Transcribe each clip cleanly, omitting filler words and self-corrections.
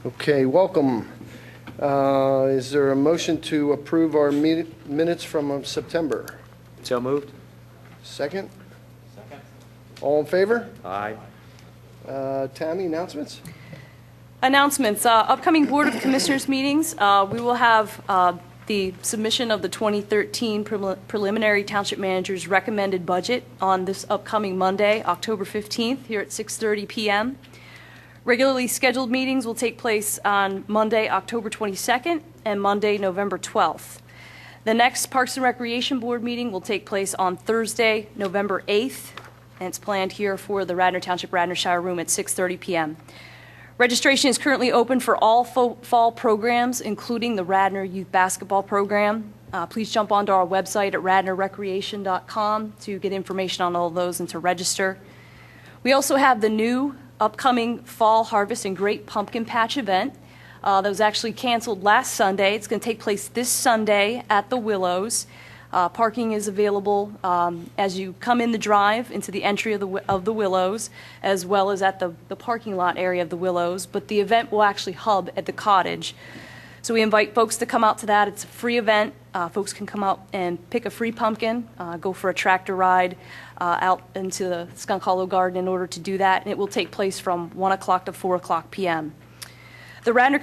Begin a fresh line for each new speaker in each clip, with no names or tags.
Okay, welcome. Is there a motion to approve our minutes from September?
So moved.
Second? Second. All in favor?
Aye.
Tammy, announcements?
Announcements. Upcoming Board of Commissioners meetings. We will have the submission of the 2013 preliminary Township Manager's recommended budget on this upcoming Monday, October 15th, here at 6:30 p.m. Regularly scheduled meetings will take place on Monday, October 22nd and Monday, November 12th. The next Parks and Recreation Board meeting will take place on Thursday, November 8th, and it's planned here for the Radnor Township Radnor Shower Room at 6:30 p.m. Registration is currently open for all fall programs, including the Radnor Youth Basketball Program. Please jump onto our website at radnorrecreation.com to get information on all of those and to register. We also have the new upcoming Fall Harvest and Great Pumpkin Patch event that was actually canceled last Sunday. It's going to take place this Sunday at the Willows. Parking is available as you come in the drive into the entry of the Willows, as well as at the parking lot area of the Willows. But the event will actually hub at the cottage. So we invite folks to come out to that. It's a free event. Folks can come out and pick a free pumpkin, go for a tractor ride out into the Skunk Hollow Garden in order to do that. And it will take place from 1 o'clock to 4 o'clock p.m. The Radnor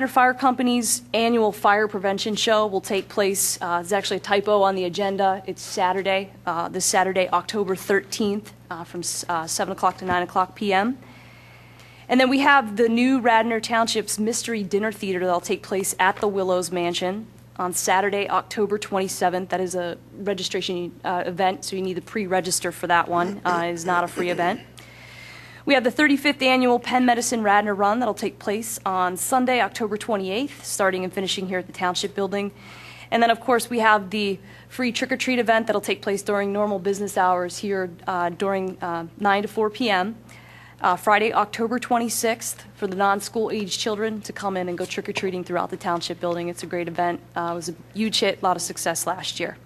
Fire Company's annual fire prevention show will take place. There's actually a typo on the agenda. It's Saturday, this Saturday, October 13th, from 7 o'clock to 9 o'clock p.m. And then we have the new Radnor Township's Mystery Dinner Theater that will take place at the Willows Mansion on Saturday, October 27th. That is a registration event, so you need to pre-register for that one. It is not a free event. We have the 35th Annual Penn Medicine Radnor Run that will take place on Sunday, October 28th, starting and finishing here at the Township Building. And then, of course, we have the free trick-or-treat event that will take place during normal business hours here during 9 to 4 p.m. Friday, October 26th, for the non-school age children to come in and go trick-or-treating throughout the Township Building. It's a great event. It was a huge hit, a lot of success last year.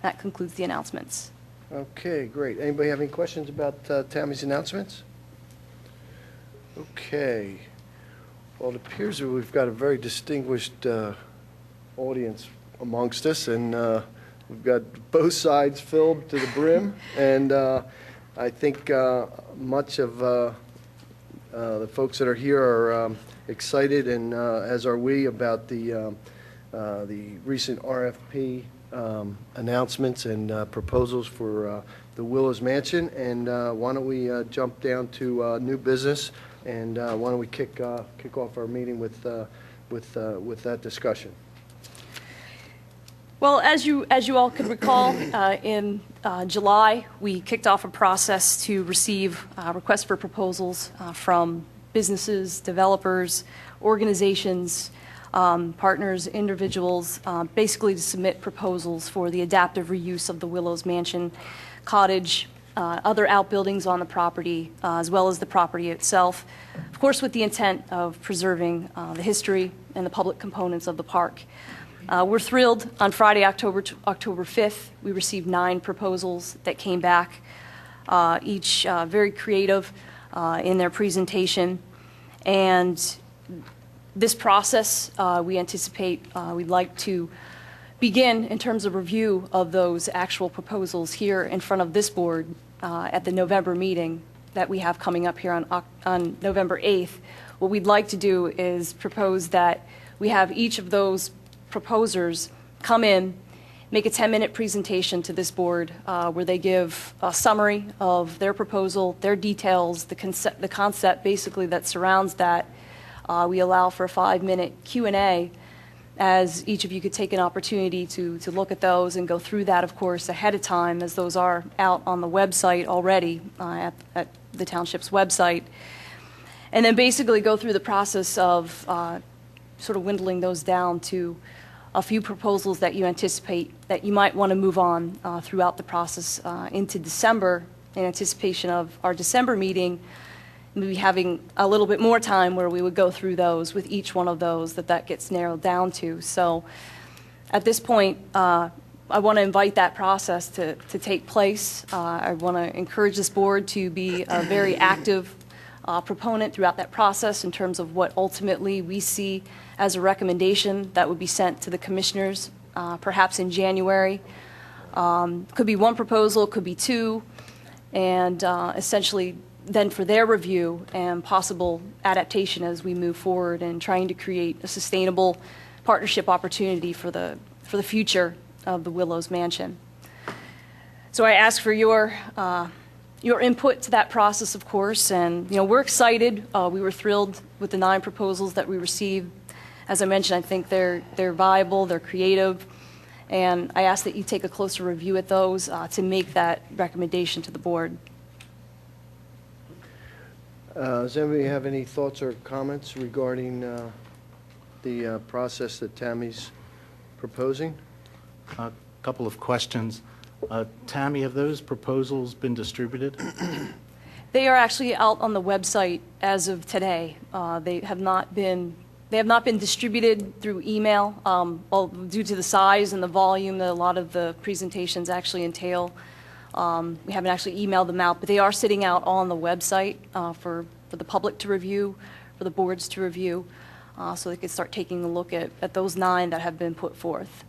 That concludes the announcements.
Okay, great. Anybody have any questions about Tammy's announcements? Okay. Well, it appears that we've got a very distinguished audience amongst us, and we've got both sides filled to the brim, and I think much of the folks that are here are excited, and as are we, about the recent RFP announcements and proposals for the Willows Mansion. And why don't we jump down to new business, and why don't we kick off our meeting with that discussion.
Well, as you all could recall, in July, we kicked off a process to receive requests for proposals from businesses, developers, organizations, partners, individuals, basically to submit proposals for the adaptive reuse of the Willows Mansion cottage, other outbuildings on the property, as well as the property itself, of course with the intent of preserving the history and the public components of the park. We're thrilled. On Friday, October 5th, we received 9 proposals that came back, each very creative in their presentation. And this process, we anticipate we'd like to begin in terms of review of those actual proposals here in front of this board at the November meeting that we have coming up here on November 8th. What we'd like to do is propose that we have each of those proposers come in, make a 10-minute presentation to this board where they give a summary of their proposal, their details, the concept basically that surrounds that. We allow for a 5-minute Q&A, as each of you could take an opportunity to look at those and go through that, of course, ahead of time, as those are out on the website already, at the township's website. And then basically go through the process of sort of dwindling those down to a few proposals that you anticipate that you might want to move on throughout the process into December, in anticipation of our December meeting, maybe having a little bit more time where we would go through those with each one of those that gets narrowed down to. So at this point, I want to invite that process to take place. I want to encourage this board to be very active proponent throughout that process in terms of what ultimately we see as a recommendation that would be sent to the commissioners, perhaps in January. Could be one proposal, could be two, and essentially then for their review and possible adaptation as we move forward and trying to create a sustainable partnership opportunity for the future of the Willows Mansion. So I ask for your input to that process, of course, and we're excited. We were thrilled with the 9 proposals that we received. As I mentioned, I think they're viable, they're creative, and I ask that you take a closer review at those to make that recommendation to the board.
Does anybody have any thoughts or comments regarding the process that Tammy's proposing?
A couple of questions. Tammy, have those proposals been distributed?
They are actually out on the website as of today. They have not been distributed through email, due to the size and the volume that a lot of the presentations actually entail. We haven't actually emailed them out, but they are sitting out on the website for the public to review, for the boards to review, so they could start taking a look at those 9 that have been put forth.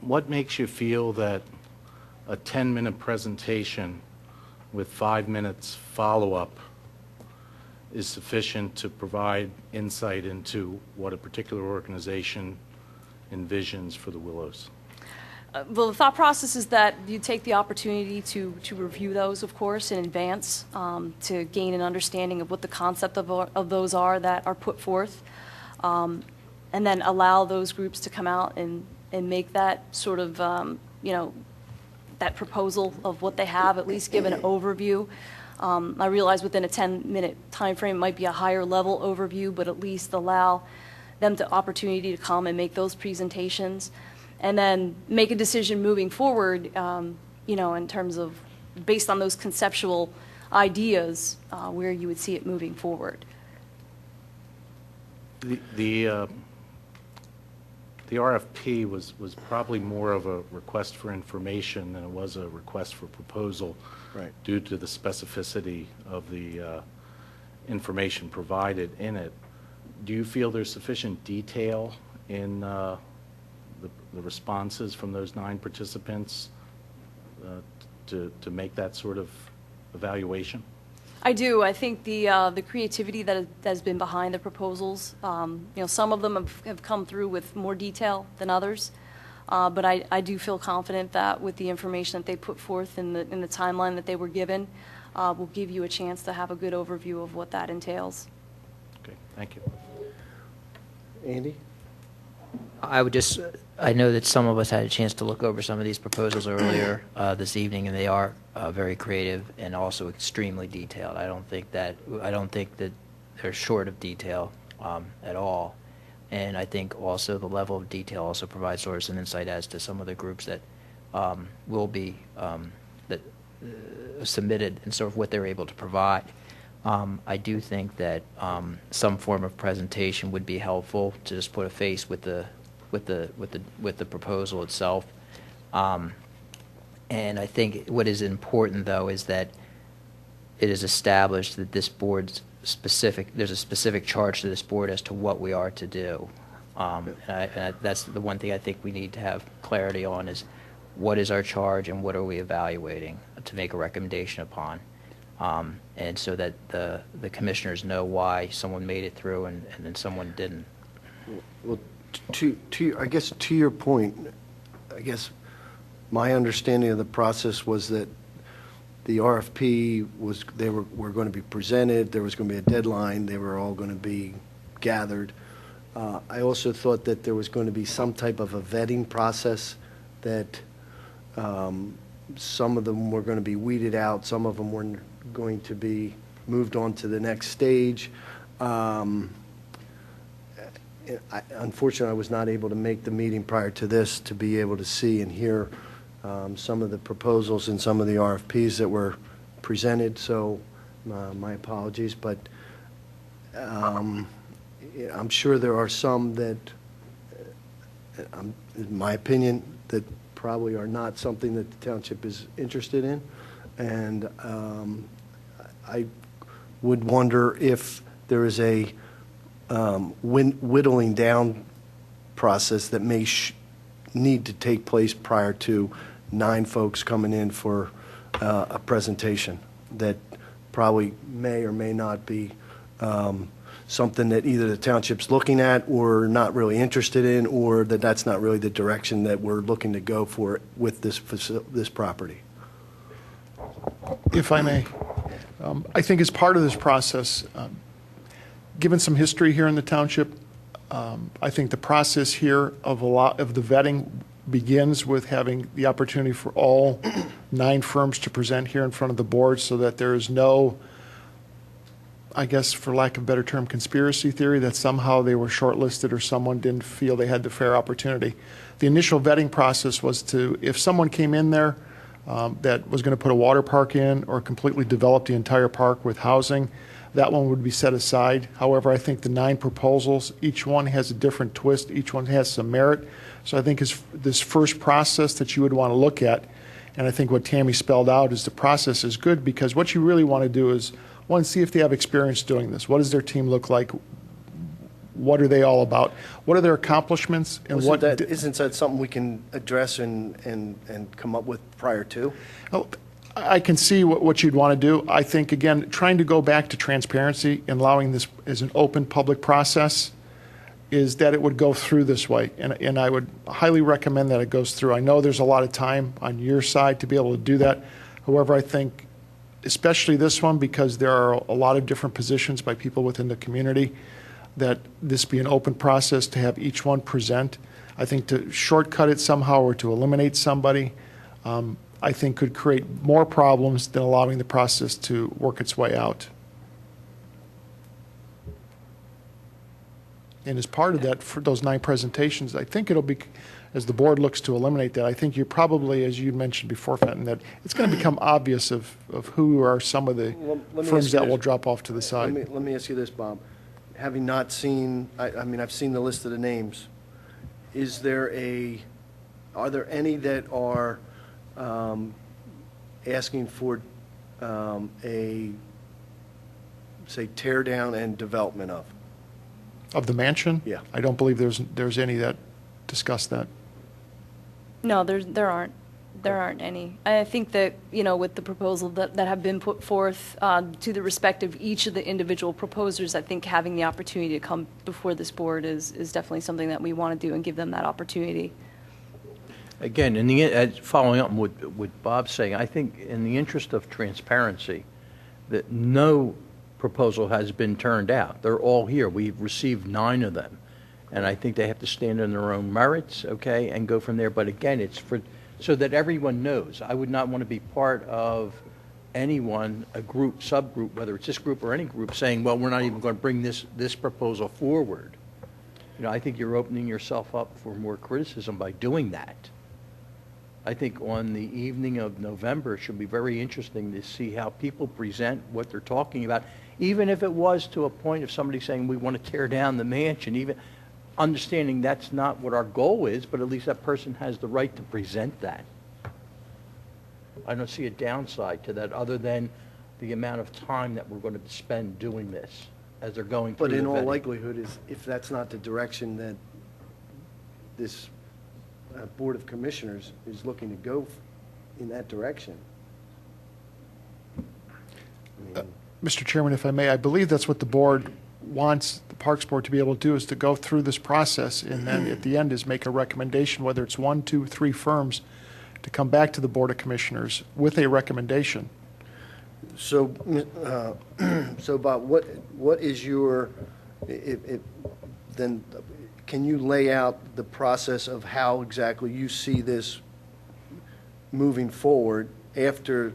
What makes you feel that a 10-minute presentation with 5 minutes follow-up is sufficient to provide insight into what a particular organization envisions for the Willows?
Well, the thought process is that you take the opportunity to review those, of course, in advance, to gain an understanding of what the concept of those are that are put forth, and then allow those groups to come out and make that sort of, that proposal of what they have, at least give an overview. I realize within a 10-minute time frame might be a higher level overview, but at least allow them the opportunity to come and make those presentations, and then make a decision moving forward, in terms of, based on those conceptual ideas, where you would see it moving forward.
The RFP was probably more of a request for information than it was a request for proposal,
Right.
due to the specificity of the information provided in it. Do you feel there's sufficient detail in the responses from those 9 participants to make that sort of evaluation?
I do. I think the creativity that has been behind the proposals, some of them have come through with more detail than others, but I do feel confident that with the information that they put forth in the timeline that they were given, will give you a chance to have a good overview of what that entails.
Okay, thank you.
Andy?
I know that some of us had a chance to look over some of these proposals earlier this evening, and they are very creative and also extremely detailed. I don't think that they're short of detail at all. And I think also the level of detail also provides sort of some insight as to some of the groups that will be submitted and sort of what they're able to provide. I do think that some form of presentation would be helpful to just put a face with the proposal itself. And I think what is important, though, is that it is established that this board's there's a specific charge to this board as to what we are to do. And that's the one thing I think we need to have clarity on, is what is our charge and what are we evaluating to make a recommendation upon. And so that the commissioners know why someone made it through and then someone didn't.
Well, I guess to your point, I guess my understanding of the process was that the RFP were going to be presented, there was going to be a deadline, they were all going to be gathered. I also thought that there was going to be some type of a vetting process, that some of them were going to be weeded out, some of them were going to be moved on to the next stage. Unfortunately, I was not able to make the meeting prior to this to be able to see and hear some of the proposals and some of the RFPs that were presented, so my apologies, but I'm sure there are some that, in my opinion, that probably are not something that the township is interested in, and I would wonder if there is a whittling down process that may need to take place prior to 9 folks coming in for a presentation that probably may or may not be something that either the township's looking at or not really interested in, or that that's not really the direction that we're looking to go for with this property.
If I may, I think as part of this process, given some history here in the township, I think the process here of a lot of the vetting begins with having the opportunity for all 9 firms to present here in front of the board, so that there is no, I guess for lack of a better term, conspiracy theory that somehow they were shortlisted or someone didn't feel they had the fair opportunity. The initial vetting process was to, if someone came in there that was going to put a water park in or completely develop the entire park with housing, that one would be set aside. However, I think the 9 proposals, each one has a different twist, each one has some merit. So I think this first process that you would want to look at, and I think what Tammy spelled out is the process is good, because what you really want to do is, one, see if they have experience doing this. What does their team look like? What are they all about? What are their accomplishments? And
Isn't that something we can address and come up with prior to?
Oh, I can see what you'd want to do. I think, again, trying to go back to transparency and allowing this as an open public process is that it would go through this way. And I would highly recommend that it goes through. I know there's a lot of time on your side to be able to do that. However, I think especially this one, because there are a lot of different positions by people within the community, that this be an open process to have each one present. I think to shortcut it somehow or to eliminate somebody, I think could create more problems than allowing the process to work its way out. And as part of that, for those 9 presentations, I think it'll be, as the board looks to eliminate that, I think you're probably, as you mentioned before, Fenton, that it's going to become obvious of who are some of the firms that will drop off to the side.
Let me ask you this, Bob. Having not seen, I mean, I've seen the list of the names. Are there any that are asking for a, say, tear down and development of?
Of the mansion?
Yeah.
I don't believe there's any that discuss that.
No, there aren't. There aren't any. I think that, with the proposal that have been put forth to the respect of each of the individual proposers, I think having the opportunity to come before this board is definitely something that we want to do and give them that opportunity.
Again, following up on what Bob's saying, I think in the interest of transparency, that no proposal has been turned out. They're all here. We've received 9 of them. And I think they have to stand on their own merits, okay, and go from there. But again, it's so that everyone knows. I would not want to be part of anyone, a group, subgroup, whether it's this group or any group, saying, well, we're not even going to bring this proposal forward. I think you're opening yourself up for more criticism by doing that. I think on the evening of November, it should be very interesting to see how people present what they're talking about, even if it was to a point of somebody saying, we want to tear down the mansion, even understanding that's not what our goal is, but at least that person has the right to present that. I don't see a downside to that other than the amount of time that we're going to spend doing this as they're going through
But in
the
all
vetting.
likelihood, if that's not the direction that this Board of Commissioners is looking to go in that direction.
Mr. Chairman, if I may, I believe that's what the board wants the Parks Board to be able to do, is to go through this process and then at the end is make a recommendation, whether it's 1, 2, 3 firms, to come back to the Board of Commissioners with a recommendation.
So, Bob, what is your, then, can you lay out the process of how exactly you see this moving forward after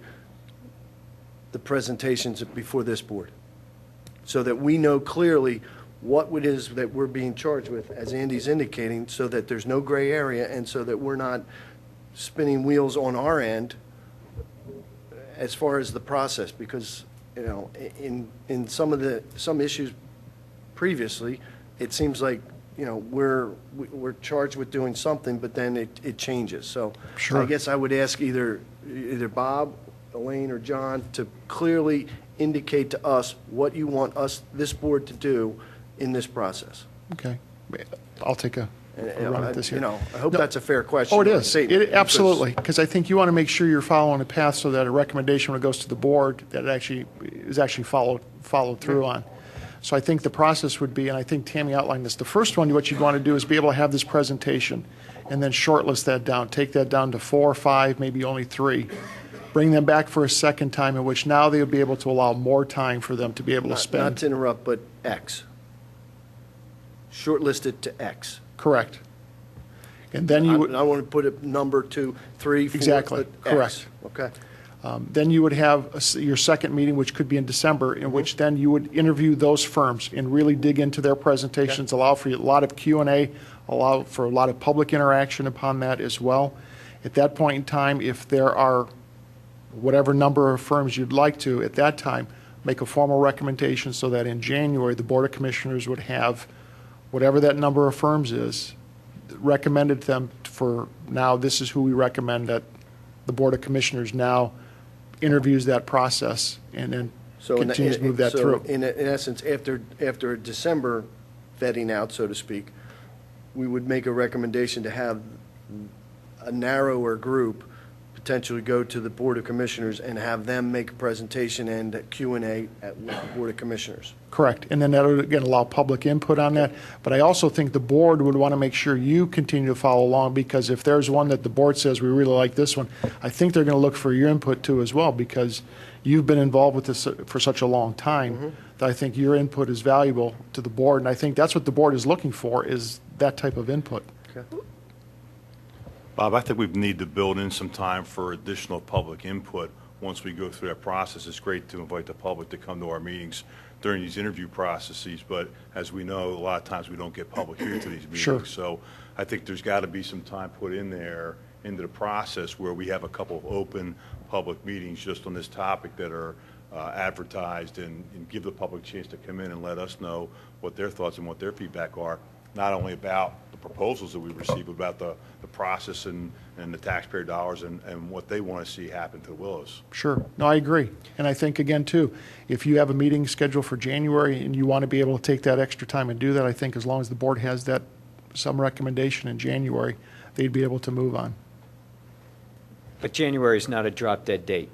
the presentations before this board? So that we know clearly what it is that we're being charged with, as Andy's indicating, so that there's no gray area and so that we're not spinning wheels on our end as far as the process, because, in some issues previously, it seems like, we're charged with doing something, but then it changes. So
Sure.
I guess I would ask either Bob Elaine or John to clearly indicate to us what you want us, this board, to do in this process.
Okay. I'll take a
And,
run at this here.
I hope that's a fair question.
Oh, it
or
is.
statement,
Absolutely, because I think you want to make sure you're following a path so that a recommendation, when it goes to the board, that it actually is actually followed through on. So I think the process would be, and I think Tammy outlined this, the first one, what you'd want to do is be able to have this presentation and then shortlist that down, take that down to 4 or 5, maybe only 3. Bring them back for a second time, in which now they'll be able to allow more time for them to be able to
Not
spend.
to interrupt, but X. Shortlist it to X.
Correct. And then you would.
I want to put a number 2, 3, 4.
Exactly.
X.
Correct.
Okay.
Then you would have your second meeting, which could be in December, in which then you would interview those firms and really dig into their presentations, allow for a lot of Q&A, allow for a lot of public interaction upon that as well. At that point in time, if there are whatever number of firms you'd like to, at that time, make a formal recommendation so that in January, the Board of Commissioners would have whatever that number of firms is, recommended them for, now this is who we recommend, that the Board of Commissioners now interviews that process and then continues to move that through.
In essence, after a December vetting out, so to speak, we would make a recommendation to have a narrower group potentially go to the Board of Commissioners and have them make a presentation and a Q&A with the Board of Commissioners.
Correct. And then that would, again, allow public input on that. But I also think the board would want to make sure you continue to follow along, because if there's one that the board says, we really like this one, I think they're going to look for your input too as well, because you've been involved with this for such a long time that I think your input is valuable to the board. And I think that's what the board is looking for, is that type of input.
Okay.
Bob, I think we need to build in some time for additional public input once we go through that process. It's great to invite the public to come to our meetings during these interview processes, but as we know, a lot of times we don't get public here to these meetings.
Sure.
So I think there's got to be some time put in there into the process where we have a couple of open public meetings just on this topic that are advertised and give the public a chance to come in and let us know what their thoughts and what their feedback are, not only about the proposals that we receive, but about the process and the taxpayer dollars and what they want to see happen to the Willows.
Sure. No, I agree. And I think, again, too, if you have a meeting scheduled for January and you want to be able to take that extra time and do that, I think as long as the board has that, some recommendation in January, they'd be able to move on.
But January is not a drop-dead date.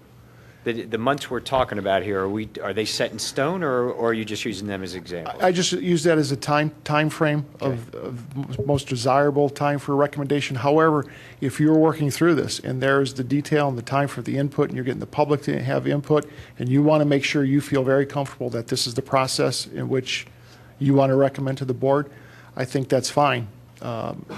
The months we're talking about here, are they set in stone, or are you just using them as examples?
I just use that as a time frame of most desirable time for a recommendation. However, if you're working through this and there's the detail and the time for the input and you're getting the public to have input and you want to make sure you feel very comfortable that this is the process in which you want to recommend to the board, I think that's fine.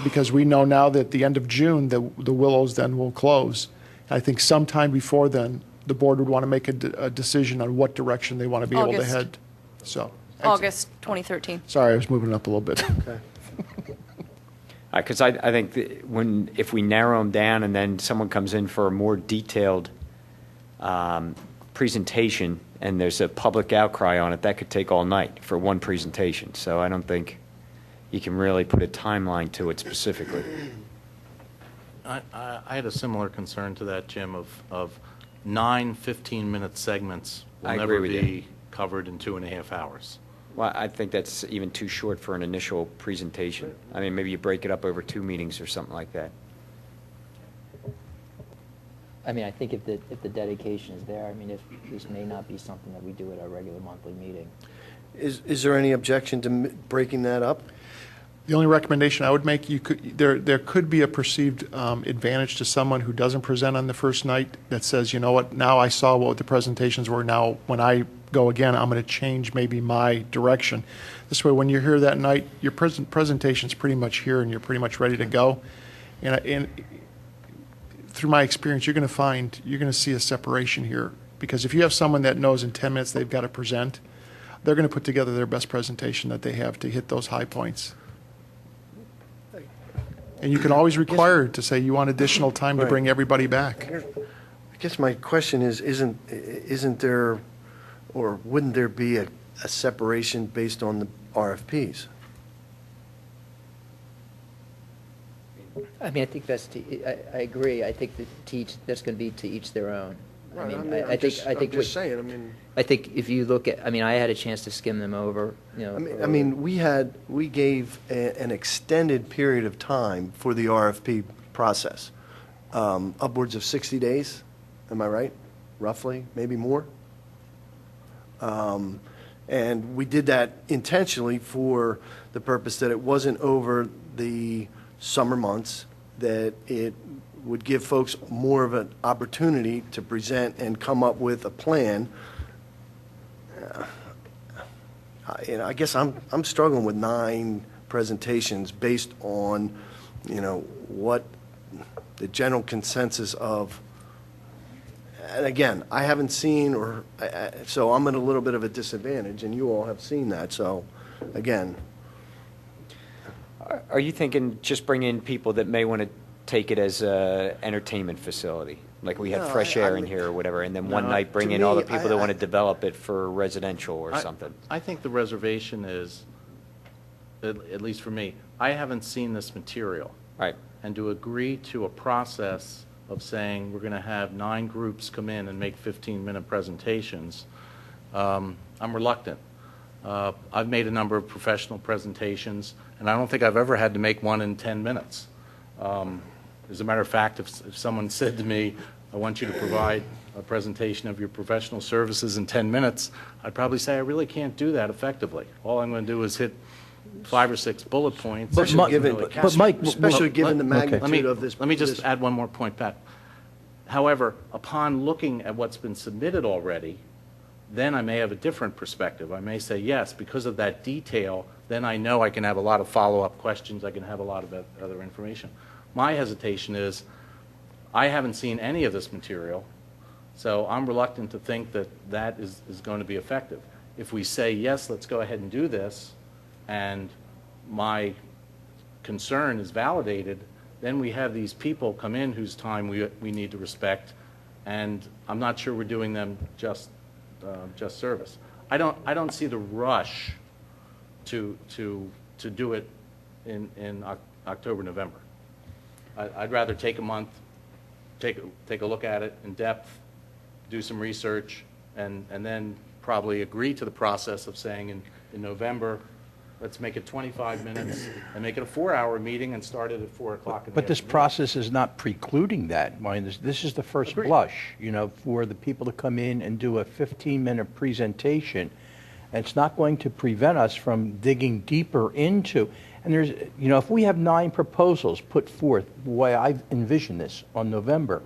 Because we know now that at the end of June, the Willows then will close. I think sometime before then, the board would want to make a decision on what direction they want to be able to
August.
head. So,
August 2013.
sorry, I was moving it up a little bit.
Okay.
Because I think that if we narrow them down and then someone comes in for a more detailed presentation and there's a public outcry on it, that could take all night for one presentation. So I don't think you can really put a timeline to it specifically.
I had a similar concern to that, Jim, of 9 15-minute segments will
I
never
agree with
be covered in 2.5 hours.
Well, I think that's even too short for an initial presentation. I mean, maybe you break it up over 2 meetings or something like that.
I mean, I think if the dedication is there, I mean, if this may not be something that we do at our regular monthly meeting.
Is there any objection to breaking that up?
The only recommendation I would make, there could be a perceived advantage to someone who doesn't present on the first night that says, you know what, now I saw what the presentations were, now when I go again, I'm going to change maybe my direction. This way, when you're here that night, your presentation's pretty much here and you're pretty much ready to go. And through my experience, you're going to see a separation here. Because if you have someone that knows in 10 minutes they've got to present, they're going to put together their best presentation that they have to hit those high points. And you can always require to say you want additional time to
Right.
bring everybody back.
I guess my question is, isn't there, or wouldn't there be a separation based on the RFPs?
I mean, I think I agree. I think that's going to be to each their own. I
Right,
mean,
I'm just saying, I mean.
I think if you look at, I mean, I had a chance to skim them over, you know.
I mean, we gave an extended period of time for the RFP process, upwards of 60 days, am I right? Roughly, maybe more? And we did that intentionally for the purpose that it wasn't over the summer months, that it would give folks more of an opportunity to present and come up with a plan. I guess I'm struggling with 9 presentations based on, what the general consensus of, and again, I haven't seen, so I'm at a little bit of a disadvantage, and you all have seen that, so, again.
Are you thinking just bring in people that may want to take it as a entertainment facility? Like we have
No,
fresh
I
air in
mean-
here or whatever, and then one
No,
night bring
to
in all the
me,
people that want
I-
to develop it for residential or
I-
something?
I think the reservation is, at least for me, I haven't seen this material.
Right.
And to agree to a process of saying we're going to have 9 groups come in and make 15-minute presentations, I'm reluctant. I've made a number of professional presentations, and I don't think I've ever had to make one in 10 minutes. As a matter of fact, if someone said to me, I want you to provide a presentation of your professional services in 10 minutes, I'd probably say I really can't do that effectively. All I'm going to do is hit 5 or 6 bullet points.
But
Especially given,
but Mike,
especially given the
okay.
magnitude of this.
Let me just
this-
add one more point, Pat. However, upon looking at what's been submitted already, then I may have a different perspective. I may say, yes, because of that detail, then I know I can have a lot of follow-up questions, I can have a lot of other information. My hesitation is, I haven't seen any of this material, so I'm reluctant to think that that is going to be effective. If we say, yes, let's go ahead and do this, and my concern is validated, then we have these people come in whose time we need to respect, and I'm not sure we're doing them just service. I don't see the rush to do it in October, November. I'd rather take a month, take a look at it in depth, do some research, and then probably agree to the process of saying in November, let's make it 25 minutes and make it a 4-hour meeting and start it at 4 o'clock in the
But this
afternoon.
process is not precluding that. Mind, this is the first
Agreed.
blush, for the people to come in and do a 15-minute presentation. And it's not going to prevent us from digging deeper into, and there's, if we have 9 proposals put forth, the way I envision this on November,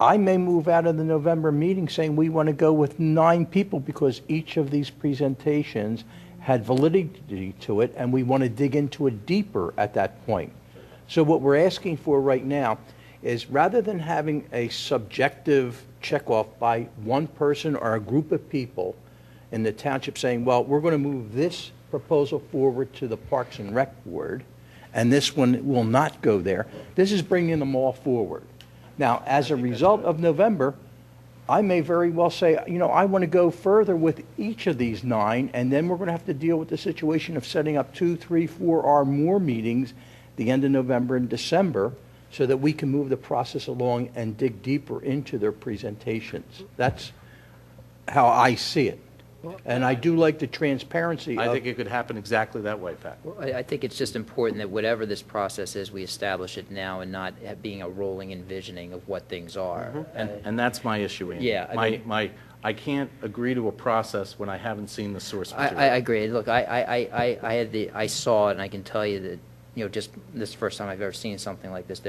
I may move out of the November meeting saying we want to go with 9 people because each of these presentations had validity to it, and we want to dig into it deeper at that point. So what we're asking for right now is, rather than having a subjective checkoff by one person or a group of people in the township saying, well, we're going to move this proposal forward to the Parks and Rec Board, and this one will not go there, this is bringing them all forward. Now, as a result of November, I may very well say, I want to go further with each of these 9, and then we're going to have to deal with the situation of setting up 2, 3, 4 or more meetings the end of November and December so that we can move the process along and dig deeper into their presentations. That's how I see it. And I do like the transparency
I
of...
think it could happen exactly that way, Pat.
Well, I think it's just important that whatever this process is, we establish it now and not being a rolling envisioning of what things are.
And that's my issue, Andy.
Yeah, I mean-
I can't agree to a process when I haven't seen the source
I
material.
agree. Look, I saw it, and I can tell you that, just this is the first time I've ever seen something like this.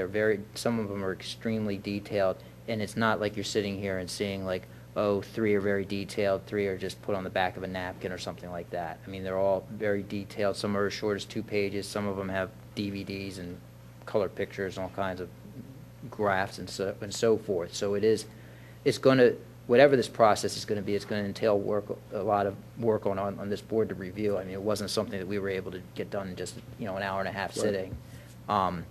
Some of them are extremely detailed, and it's not like you're sitting here and seeing like, 3 are very detailed, 3 are just put on the back of a napkin or something like that. I mean, they're all very detailed. Some are as short as 2 pages. Some of them have DVDs and color pictures and all kinds of graphs and so forth. So it's going to, whatever this process is going to be, it's going to entail a lot of work on this board to review. I mean, it wasn't something that we were able to get done in just, an hour and a half sitting. And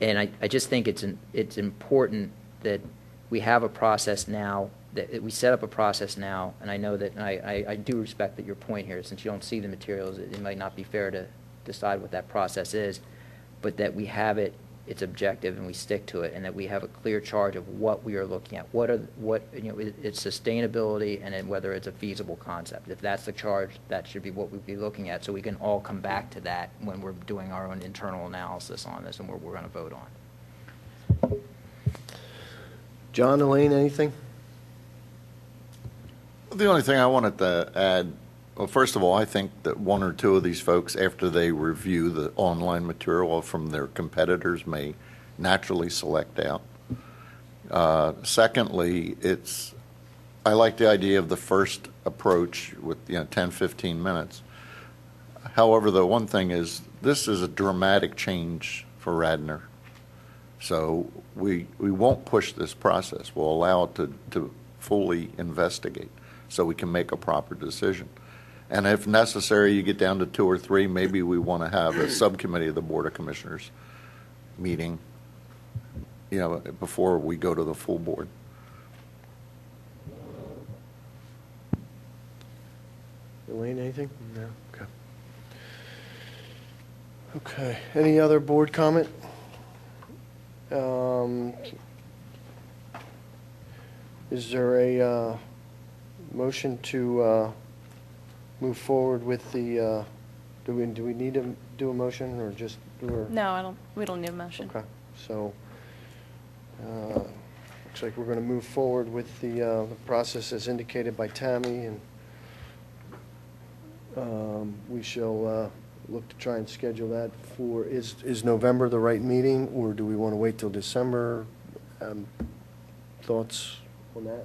I just think it's important that we have a process now, that we set up a process now, and I know that, and I do respect that your point here, since you don't see the materials, it might not be fair to decide what that process is, but that we have it it's objective and we stick to it, and that we have a clear charge of what we are looking at. It's sustainability and then whether it's a feasible concept. If that's the charge, that should be what we'd be looking at, so we can all come back to that when we're doing our own internal analysis on this and what we're going to vote on.
John, Elaine, anything?
The only thing I wanted to add, well, first of all, I think that one or two of these folks, after they review the online material from their competitors, may naturally select out. Secondly, I like the idea of the first approach with 10, 15 minutes. However, the one thing is, this is a dramatic change for Radnor. So we won't push this process. We'll allow it to fully investigate so we can make a proper decision. And if necessary, you get down to 2 or 3, maybe we want to have a subcommittee of the Board of Commissioners meeting, before we go to the full board.
Elaine, anything? No? Okay. Okay. Any other board comment? Is there a motion to move forward with the, do we need to do a motion or just do a?
No, we don't need a motion.
Okay, so, looks like we're going to move forward with the process as indicated by Tammy, and we shall look to try and schedule that for, is November the right meeting, or do we want to wait till December? Thoughts on that?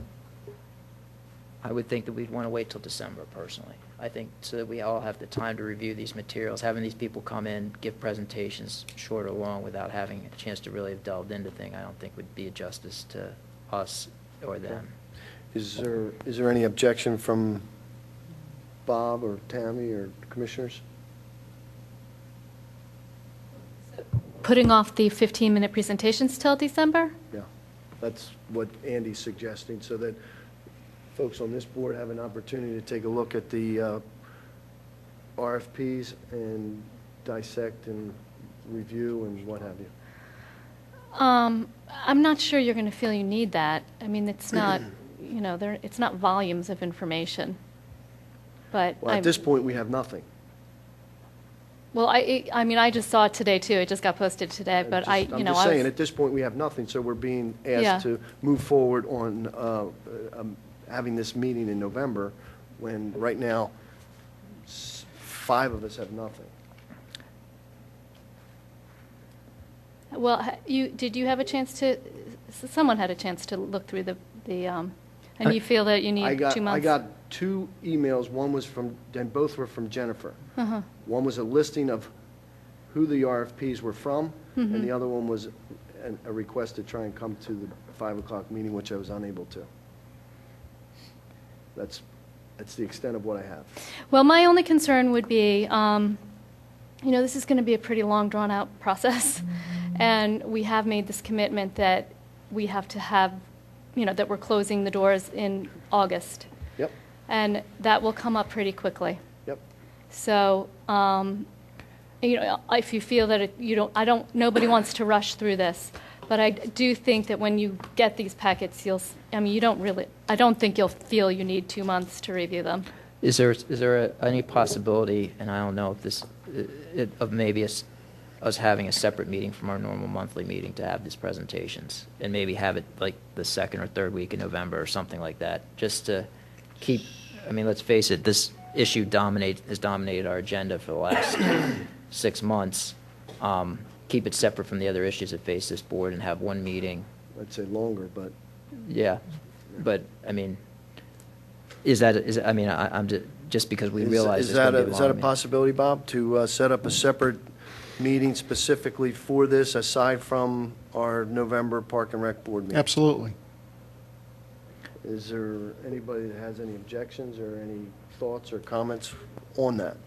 I would think that we'd want to wait till December, personally. I think so that we all have the time to review these materials. Having these people come in, give presentations short or long without having a chance to really have delved into things, I don't think would be a justice to us or them.
Is there any objection from Bob or Tammy or commissioners?
Putting off the 15-minute presentations till December?
Yeah, that's what Andy's suggesting, so that folks on this board have an opportunity to take a look at the RFPs and dissect and review and what have you.
I'm not sure you're going to feel you need that. I mean, it's not, it's not volumes of information. But
Well, at this point, we have nothing.
Well, I mean, I just saw it today, too. It just got posted today, but
I'm just saying, at this point, we have nothing, so we're being
Yeah.
asked to move forward on having this meeting in November, when right now, 5 of us have nothing.
Well, did you have a chance to, someone had a chance to look through and you feel that you need 2 months?
I got 2 emails. One was and both were from Jennifer.
Uh-huh.
One was a listing of who the RFPs were from,
Mm-hmm.
and the other one was a request to try and come to the 5 o'clock meeting, which I was unable to. That's the extent of what I have.
Well, my only concern would be, this is going to be a pretty long, drawn-out process, and we have made this commitment that we have to have, that we're closing the doors in August,
Yep,
and that will come up pretty quickly.
yep.
So, if you feel that nobody wants to rush through this, but I do think that when you get these packets, I don't think you'll feel you need 2 months to review them.
Is there any possibility, and I don't know if this, of maybe us having a separate meeting from our normal monthly meeting to have these presentations, and maybe have it like the 2nd or 3rd week in November or something like that, just to keep, let's face it, this issue has dominated our agenda for the last 6 months. Keep it separate from the other issues that face this board and have one meeting.
I'd say longer, but
Yeah, but, I'm just because we realize
is
it's going to be a
that a
long
possibility, Bob, to set up a separate meeting specifically for this, aside from our November Park and Rec Board meeting?
Absolutely.
Is there anybody that has any objections or any thoughts or comments on that?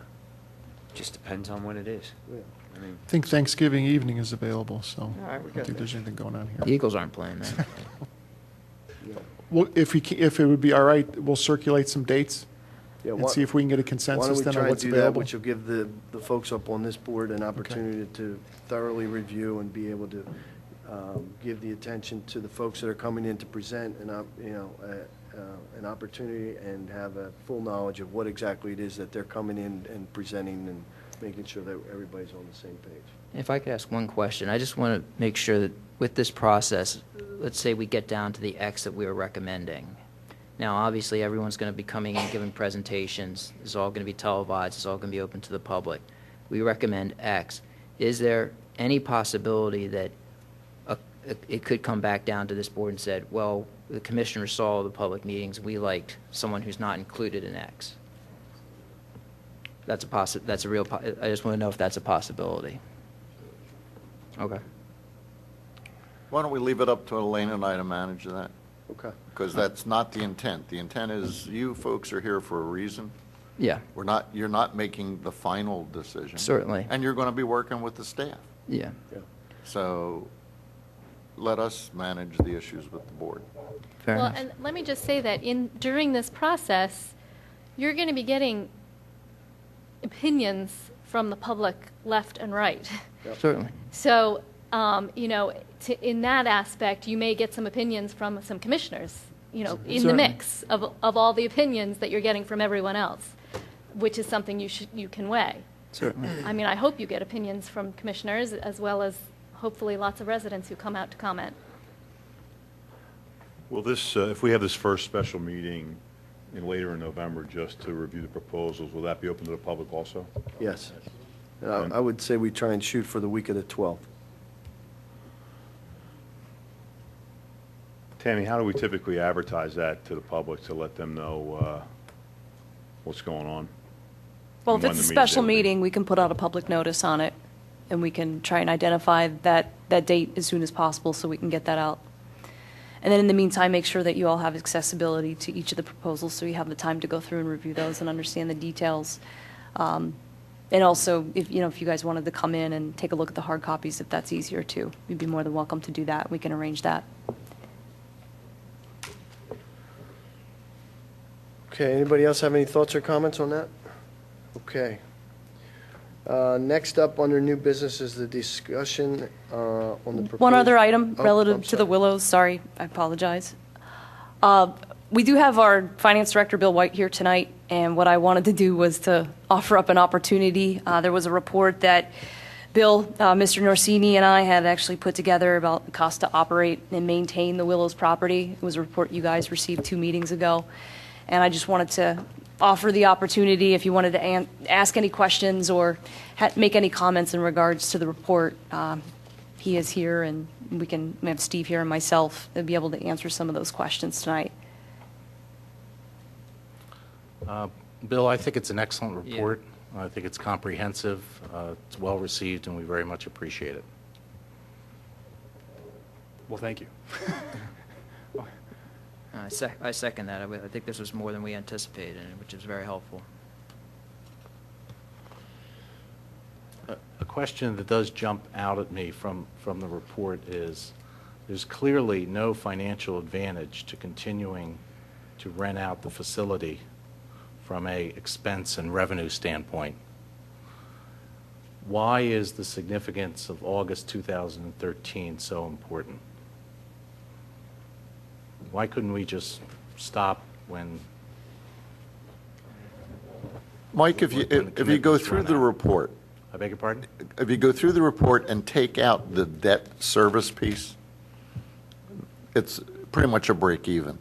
Just depends on when it is.
Yeah.
I mean,
I think Thanksgiving evening is available, so
All right, we
I
got
don't think
that.
there's anything going on
The
here.
Eagles aren't playing that.
Well, if it would be all right, we'll circulate some dates
Yeah,
and see if we can get a consensus then on what's
Why don't we try and do that,
available.
which will give the folks up on this board an opportunity to thoroughly review and be able to give the attention to the folks that are coming in to present an opportunity and have a full knowledge of what exactly it is that they're coming in and presenting and making sure that everybody's on the same page.
If I could ask one question, I just want to make sure that with this process, let's say we get down to the X that we were recommending. Now, obviously, everyone's going to be coming in, giving presentations. It's all going to be televised. It's all going to be open to the public. We recommend X. Is there any possibility that it could come back down to this board and said, well, the commissioners saw the public meetings. We liked someone who's not included in X? That's a real, I just want to know if that's a possibility. Okay.
Why don't we leave it up to Elena and I to manage that?
Okay.
Because that's not the intent. The intent is you folks are here for a reason.
Yeah,
You're not making the final decision.
certainly.
And you're going to be working with the staff.
Yeah.
So let us manage the issues with the board.
Fair
Well,
enough.
and let me just say that during this process, you're going to be getting opinions from the public left and right.
Certainly.
So, in that aspect, you may get some opinions from some commissioners, in the
Certainly.
mix of all the opinions that you're getting from everyone else, which is something you can weigh.
Certainly.
I mean, I hope you get opinions from commissioners as well as hopefully lots of residents who come out to comment.
Well, if we have this first special meeting later in November just to review the proposals, will that be open to the public also?
Yes. I would say we try and shoot for the week of the 12th.
Tammy, how do we typically advertise that to the public to let them know what's going on?
Well,
And
if
when
it's a
the
special
will be?
meeting, we can put out a public notice on it, and we can try and identify that date as soon as possible so we can get that out. And then in the meantime, make sure that you all have accessibility to each of the proposals so you have the time to go through and review those and understand the details. And also, if you guys wanted to come in and take a look at the hard copies, if that's easier too, you'd be more than welcome to do that. We can arrange that.
Okay, anybody else have any thoughts or comments on that? Okay. Next up, under new business, is the discussion on the proposed...
One other item
Oh,
relative
I'm
to the
sorry.
Willows, sorry, I apologize. We do have our Finance Director, Bill White, here tonight, and what I wanted to do was to offer up an opportunity. There was a report that Bill, Mr. Norsini, and I had actually put together about the cost to operate and maintain the Willows property. It was a report you guys received 2 meetings ago, and I just wanted to offer the opportunity if you wanted to ask any questions or make any comments in regards to the report. He is here, and we have Steve here and myself to be able to answer some of those questions tonight.
Bill, I think it's an excellent report. I think it's comprehensive, it's well-received, and we very much appreciate it.
Well, thank you.
I second that. I think this was more than we anticipated, which is very helpful.
A question that does jump out at me from the report is, there's clearly no financial advantage to continuing to rent out the facility from a expense and revenue standpoint. Why is the significance of August 2013 so important? Why couldn't we just stop when...
Mike, if you go through the report,
I beg your pardon?
if you go through the report and take out the debt service piece, it's pretty much a break even.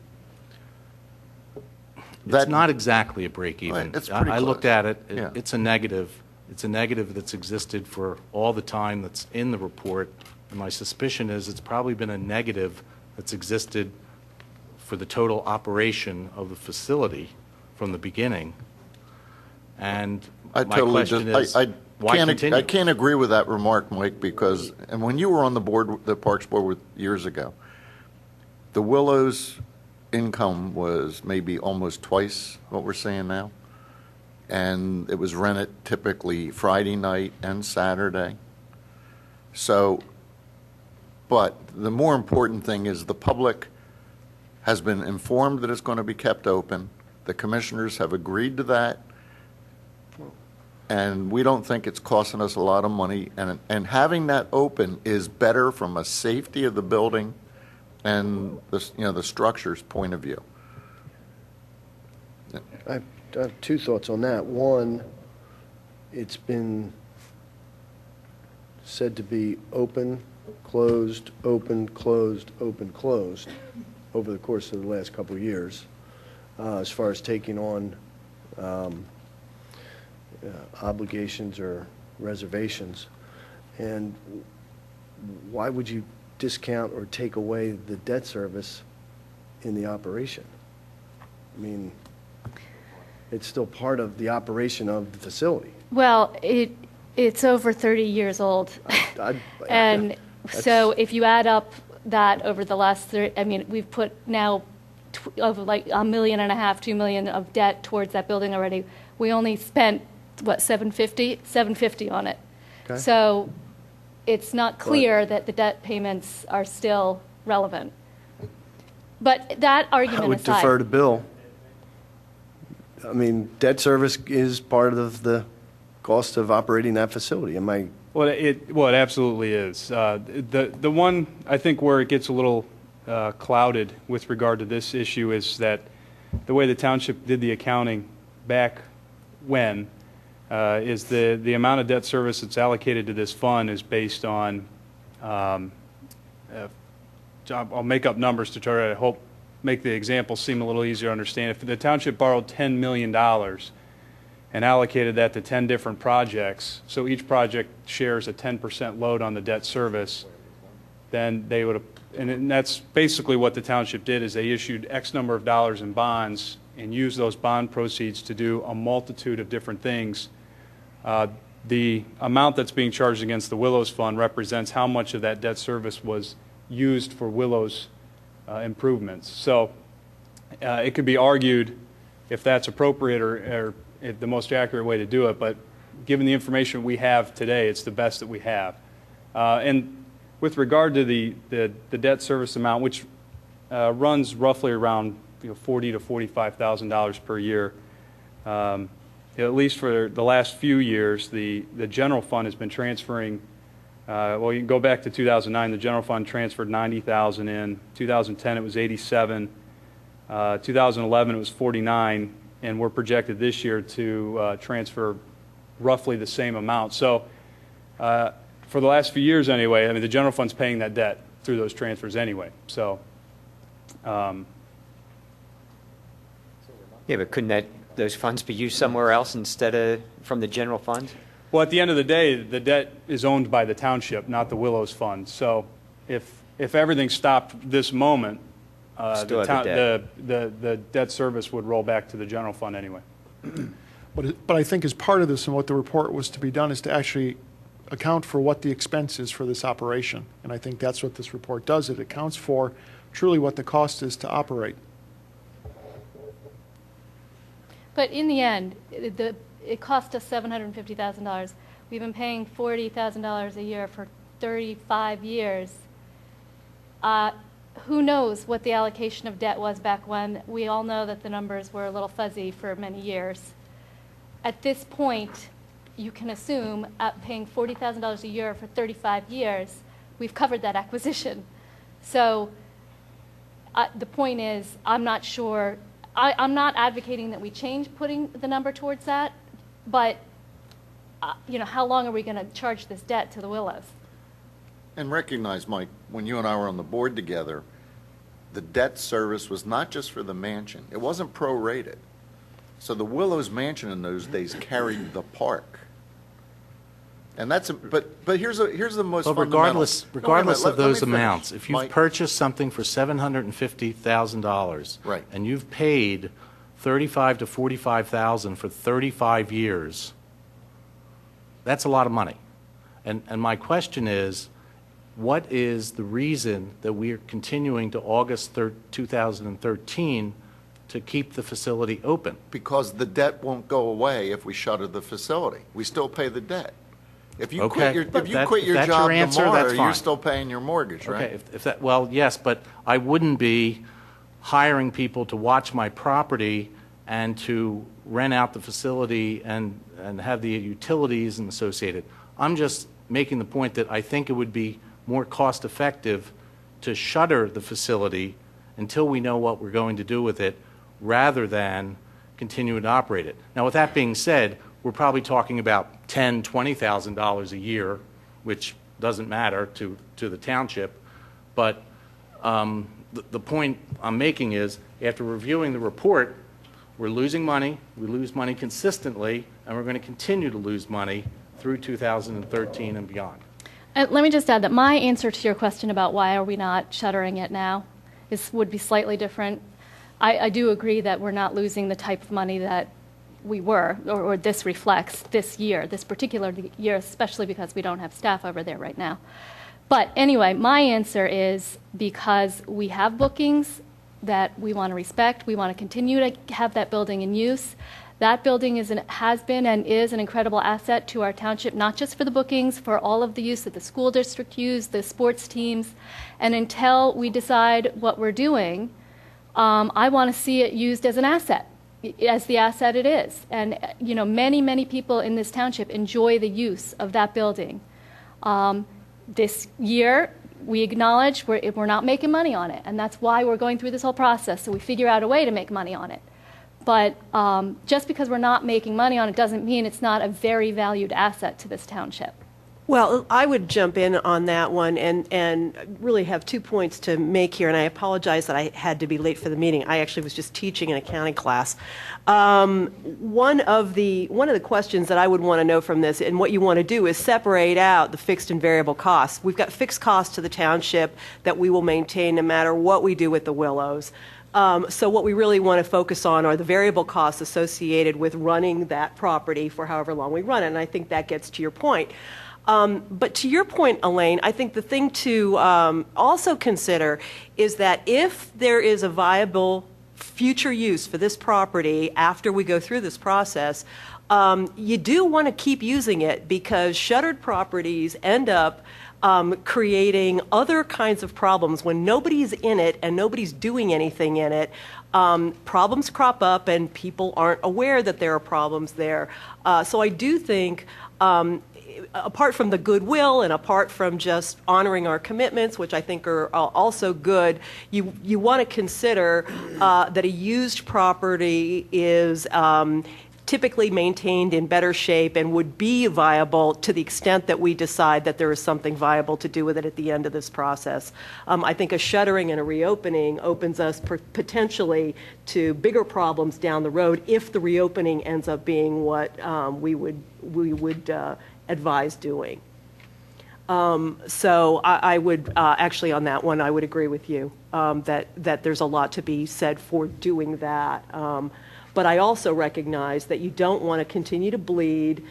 It's not exactly a break even.
Right, it's pretty
I looked
close.
at it,
Yeah.
it's a negative. It's a negative that's existed for all the time that's in the report. And my suspicion is it's probably been a negative that's existed for the total operation of the facility from the beginning. And
I
my
totally
question is, why continue?
I can't agree with that remark, Mike, because, and when you were on the board, the Parks Board years ago, the Willows income was maybe almost twice what we're saying now. And it was rented typically Friday night and Saturday. So, but the more important thing is the public has been informed that it's going to be kept open. The commissioners have agreed to that, and we don't think it's costing us a lot of money. And having that open is better from a safety of the building and the structure's point of view.
I have two thoughts on that. One, it's been said to be open, closed, open, closed, open, closed over the course of the last couple of years, as far as taking on obligations or reservations. And why would you discount or take away the debt service in the operation? I mean, it's still part of the operation of the facility.
Well, it's over 30 years old. And so if you add up that over the last 30, I mean, we've put now over like $1.5 million, $2 million of debt towards that building already. We only spent, what, $750 on it.
Okay.
So it's not clear that the debt payments are still relevant. But that argument
I would
aside.
defer to Bill. I mean, debt service is part of the cost of operating that facility. Am I?
Well, it absolutely is. The one, I think, where it gets a little clouded with regard to this issue is that the way the township did the accounting back when is the amount of debt service that's allocated to this fund is based on, I'll make up numbers to try to make the example seem a little easier to understand. If the township borrowed $10 million and allocated that to 10 different projects, so each project shares a 10% load on the debt service, then they would have, and that's basically what the township did, is they issued X number of dollars in bonds and used those bond proceeds to do a multitude of different things. The amount that's being charged against the Willows Fund represents how much of that debt service was used for Willows improvements. So it could be argued if that's appropriate or if the most accurate way to do it, but given the information we have today, it's the best that we have. And with regard to the debt service amount, which runs roughly around $40,000 to $45,000 per year, at least for the last few years, the general fund has been transferring. Well, you can go back to 2009. The general fund transferred $90,000 in. 2010, it was $87,000. 2011, it was $49,000, and we're projected this year to transfer roughly the same amount. So, for the last few years, anyway, I mean, the general fund's paying that debt through those transfers anyway. So,
Yeah, but couldn't those funds be used somewhere else instead of from the general fund?
well, at the end of the day, the debt is owned by the township, not the Willows Fund. So, if everything stopped this moment,
Still have the debt.
the debt service would roll back to the general fund anyway.
But I think as part of this and what the report was to be done is to actually account for what the expense is for this operation. And I think that's what this report does. It accounts for truly what the cost is to operate.
But in the end, it cost us $750,000. We've been paying $40,000 a year for 35 years. Who knows what the allocation of debt was back when? We all know that the numbers were a little fuzzy for many years. At this point, you can assume at paying $40,000 a year for 35 years, we've covered that acquisition. So the point is, I'm not sure. I'm not advocating that we change putting the number towards that, but how long are we going to charge this debt to the Willows?
And recognize, Mike, when you and I were on the board together, the debt service was not just for the mansion. It wasn't prorated. So the Willows Mansion in those days carried the park. And that's but here's the most
Well,
fundamental.
regardless
No,
of
wait a minute,
those
let me finish.
amounts, if you've
Mike,
purchased something for $750,000,
Right.
and you've paid $35,000 to $45,000 for 35 years, that's a lot of money. And my question is, what is the reason that we are continuing to August 2013 to keep the facility open?
because the debt won't go away if we shutter the facility. We still pay the debt. If you
Okay,
quit
but
your, if you quit
if
your
that's
job
your answer,
tomorrow,
that's
you're
fine.
still paying your mortgage, right?
Okay, if well, yes, but I wouldn't be hiring people to watch my property and to rent out the facility and have the utilities and associated. I'm just making the point that I think it would be more cost-effective to shutter the facility until we know what we're going to do with it, rather than continue to operate it. Now, with that being said, we're probably talking about $10,000, $20,000 a year, which doesn't matter to the township. But the point I'm making is, after reviewing the report, we're losing money, we lose money consistently, and we're going to continue to lose money through 2013 and beyond.
Let me just add that my answer to your question about why are we not shuttering it now would be slightly different. I do agree that we're not losing the type of money that we were, or this reflects this year, this particular year, especially because we don't have staff over there right now. But anyway, my answer is because we have bookings that we want to respect. We want to continue to have that building in use. That building has been and is an incredible asset to our township, not just for the bookings, for all of the use that the school district use, the sports teams. And until we decide what we're doing, I want to see it used as an asset, as the asset it is. And many, many people in this township enjoy the use of that building. This year, we acknowledge we're not making money on it, and that's why we're going through this whole process, so we figure out a way to make money on it. But just because we're not making money on it doesn't mean it's not a very valued asset to this township.
Well, I would jump in on that one and really have 2 points to make here, and I apologize that I had to be late for the meeting. I actually was just teaching an accounting class. One of the questions that I would want to know from this, and what you want to do, is separate out the fixed and variable costs. We've got fixed costs to the township that we will maintain no matter what we do with the Willows. So what we really want to focus on are the variable costs associated with running that property for however long we run it, and I think that gets to your point. But to your point, Elaine, I think the thing to also consider is that if there is a viable future use for this property after we go through this process, you do want to keep using it, because shuttered properties end up creating other kinds of problems. When nobody's in it and nobody's doing anything in it, problems crop up and people aren't aware that there are problems there. So I do think, apart from the goodwill and apart from just honoring our commitments, which I think are also good, you want to consider that a used property is typically maintained in better shape and would be viable to the extent that we decide that there is something viable to do with it at the end of this process. I think a shuttering and a reopening opens us potentially to bigger problems down the road if the reopening ends up being what we would advise doing. So I would actually, on that one, I would agree with you that there's a lot to be said for doing that. But I also recognize that you don't want to continue to bleed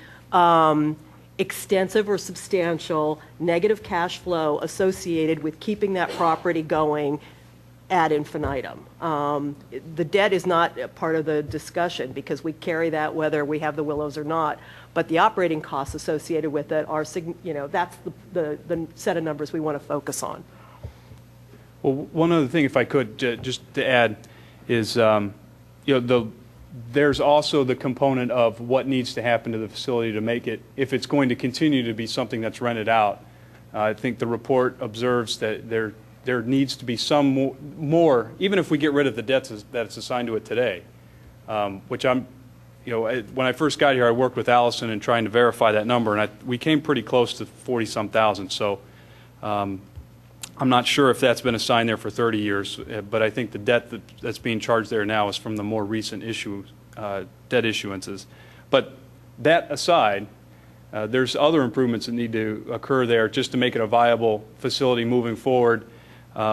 extensive or substantial negative cash flow associated with keeping that property going ad infinitum. The debt is not a part of the discussion, because we carry that whether we have the Willows or not. But the operating costs associated with it are, that's the set of numbers we want to focus on.
Well, one other thing, if I could, just to add, is there's also the component of what needs to happen to the facility to make it, if it's going to continue to be something that's rented out. I think the report observes that there needs to be some more, even if we get rid of the debts that's assigned to it today, which when I first got here, I worked with Allison in trying to verify that number, and we came pretty close to 40-some thousand. So I'm not sure if that's been assigned there for 30 years, but I think the debt that's being charged there now is from the more recent debt issuances. But that aside, there's other improvements that need to occur there just to make it a viable facility moving forward,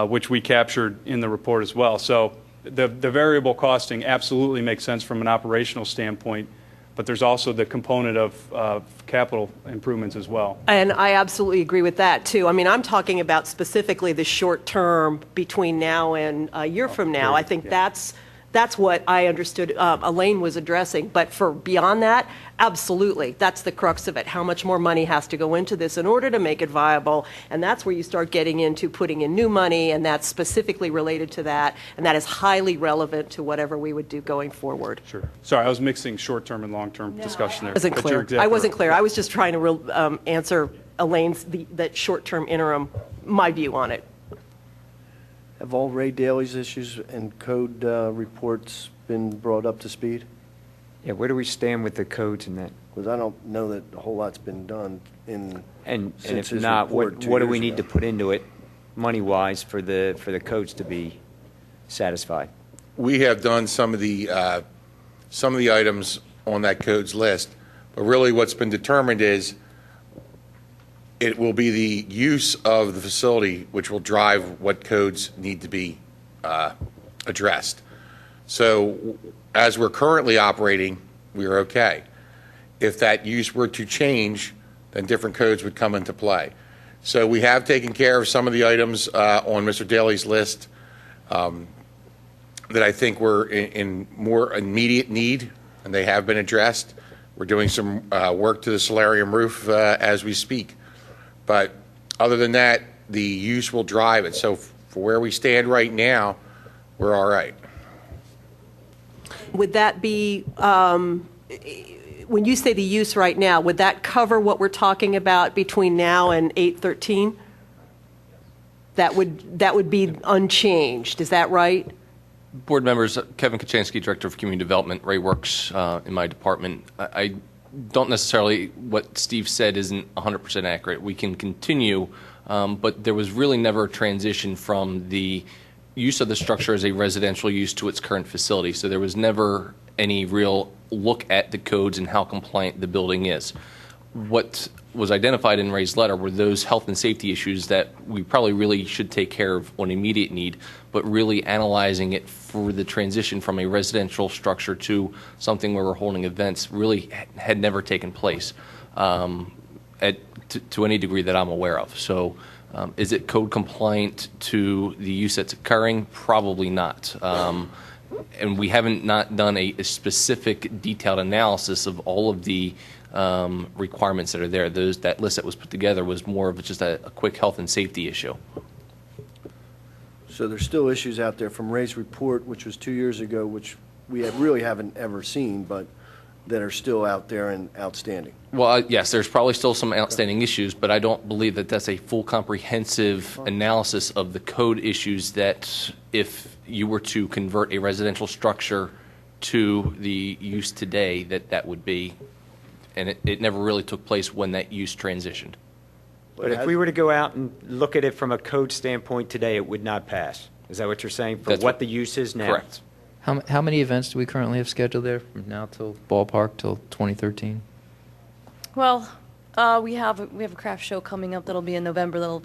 which we captured in the report as well. So the variable costing absolutely makes sense from an operational standpoint, but there's also the component of capital improvements as well.
And I absolutely agree with that, too. I mean, I'm talking about specifically the short term between now and a year from now. I think that's That's what I understood Elaine was addressing. But for beyond that, absolutely, that's the crux of it. How much more money has to go into this in order to make it viable? And that's where you start getting into putting in new money, and that's specifically related to that, and that is highly relevant to whatever we would do going forward.
Sure. Sorry, I was mixing short-term and long-term discussion there.
I wasn't
but
clear.
you're exactly
I wasn't
right.
clear. I was just trying to answer Elaine's, that short-term interim, my view on it.
Have all Ray Daly's issues and code reports been brought up to speed?
Yeah, where do we stand with the codes and that?
Because I don't know that a whole lot's been done
And
since
if
his
not,
report 2
what do
years
we need to
ago.
put into it, money-wise, for the codes to be satisfied?
We have done some of the items on that codes list, but really what's been determined is it will be the use of the facility which will drive what codes need to be addressed. So as we're currently operating, we are okay. If that use were to change, then different codes would come into play. So we have taken care of some of the items on Mr. Daly's list that I think were in more immediate need, and they have been addressed. We're doing some work to the solarium roof as we speak. But other than that, the use will drive it. So for where we stand right now, we're all right.
Would that be, when you say the use right now, would that cover what we're talking about between now and 8/13? That would be unchanged, is that right?
Board members, Kevin Kachansky, Director of Community Development. Ray works in my department. I don't necessarily, what Steve said isn't 100% accurate. We can continue, but there was really never a transition from the use of the structure as a residential use to its current facility. So there was never any real look at the codes and how compliant the building is. What was identified in Ray's letter were those health and safety issues that we probably really should take care of on immediate need, but really analyzing it for the transition from a residential structure to something where we're holding events really had never taken place to any degree that I'm aware of. So is it code compliant to the use that's occurring? Probably not. And we haven't not done a specific detailed analysis of all of the requirements that are there. That list that was put together was more of just a quick health and safety issue.
So there's still issues out there from Ray's report, which was 2 years ago, which we really haven't ever seen, but that are still out there and outstanding.
Well, yes, there's probably still some outstanding issues, but I don't believe that that's a full comprehensive analysis of the code issues that if you were to convert a residential structure to the use today, that would be, and it never really took place when that use transitioned.
But if we were to go out and look at it from a code standpoint today, it would not pass. Is that what you're saying, for
That's
what
what-
the use is now?
Correct.
How many events do we currently have scheduled there from now till ballpark till 2013?
Well, we have a craft show coming up that'll be in November that'll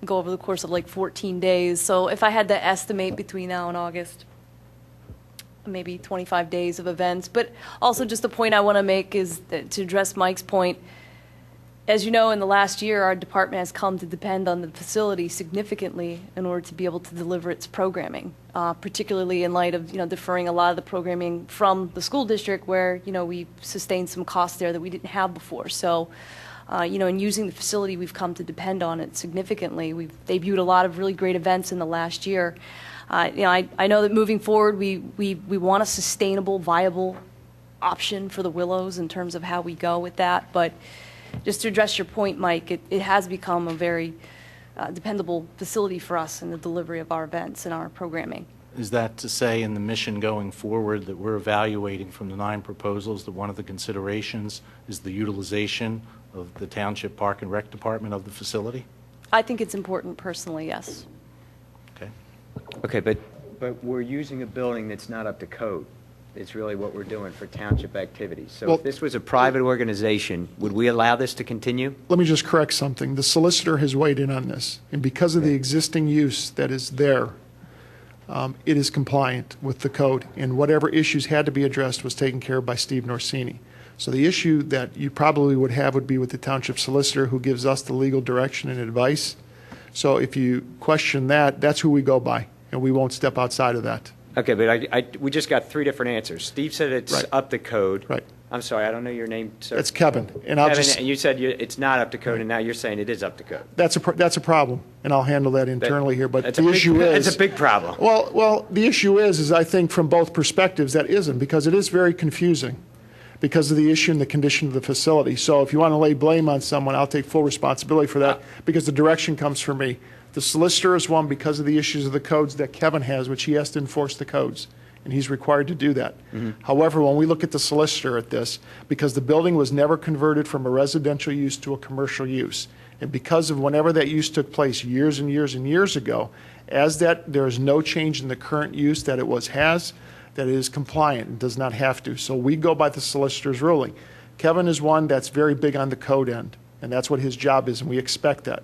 go over the course of like 14 days. So if I had to estimate between now and August, maybe 25 days of events. But also just the point I want to make is that to address Mike's point, as you know, in the last year, our department has come to depend on the facility significantly in order to be able to deliver its programming, particularly in light of, deferring a lot of the programming from the school district where, we sustained some costs there that we didn't have before. So, in using the facility, we've come to depend on it significantly. We've debuted a lot of really great events in the last year. I know that moving forward, we want a sustainable, viable option for the Willows in terms of how we go with that, but just to address your point, Mike, it has become a very dependable facility for us in the delivery of our events and our programming.
Is that to say in the mission going forward that we're evaluating from the 9 proposals that one of the considerations is the utilization of the Township Park and Rec Department of the facility?
I think it's important personally, yes.
Okay.
Okay, but we're using a building that's not up to code. It's really what we're doing for township activities. So
Well-
if this was a private organization, would we allow this to continue?
Let me just correct something. The solicitor has weighed in on this, and because of the existing use that is there, it is compliant with the code, and whatever issues had to be addressed was taken care of by Steve Norsini. So the issue that you probably would have would be with the township solicitor, who gives us the legal direction and advice. So if you question that, that's who we go by, and we won't step outside of that.
Okay, but we just got three different answers. Steve said it's
Right.
up to code.
Right.
I'm sorry, I don't know your name, sir.
That's Kevin, and I'll
Kevin,
just,
and you said it's not up to code, and now you're saying it is up to code.
that's a problem, and I'll handle that internally here, but
That's
the
a big-
issue is.
It's a big problem.
Well, the issue is I think from both perspectives, that isn't, because it is very confusing because of the issue and the condition of the facility. So if you want to lay blame on someone, I'll take full responsibility for that because the direction comes from me. The solicitor is one because of the issues of the codes that Kevin has, which he has to enforce the codes, and he's required to do that. However, when we look at the solicitor at this, because the building was never converted from a residential use to a commercial use, and because of whenever that use took place years and years and years ago, as that there is no change in the current use that it has, that it is compliant and does not have to. So we go by the solicitor's ruling. Kevin is one that's very big on the code end, and that's what his job is, and we expect that.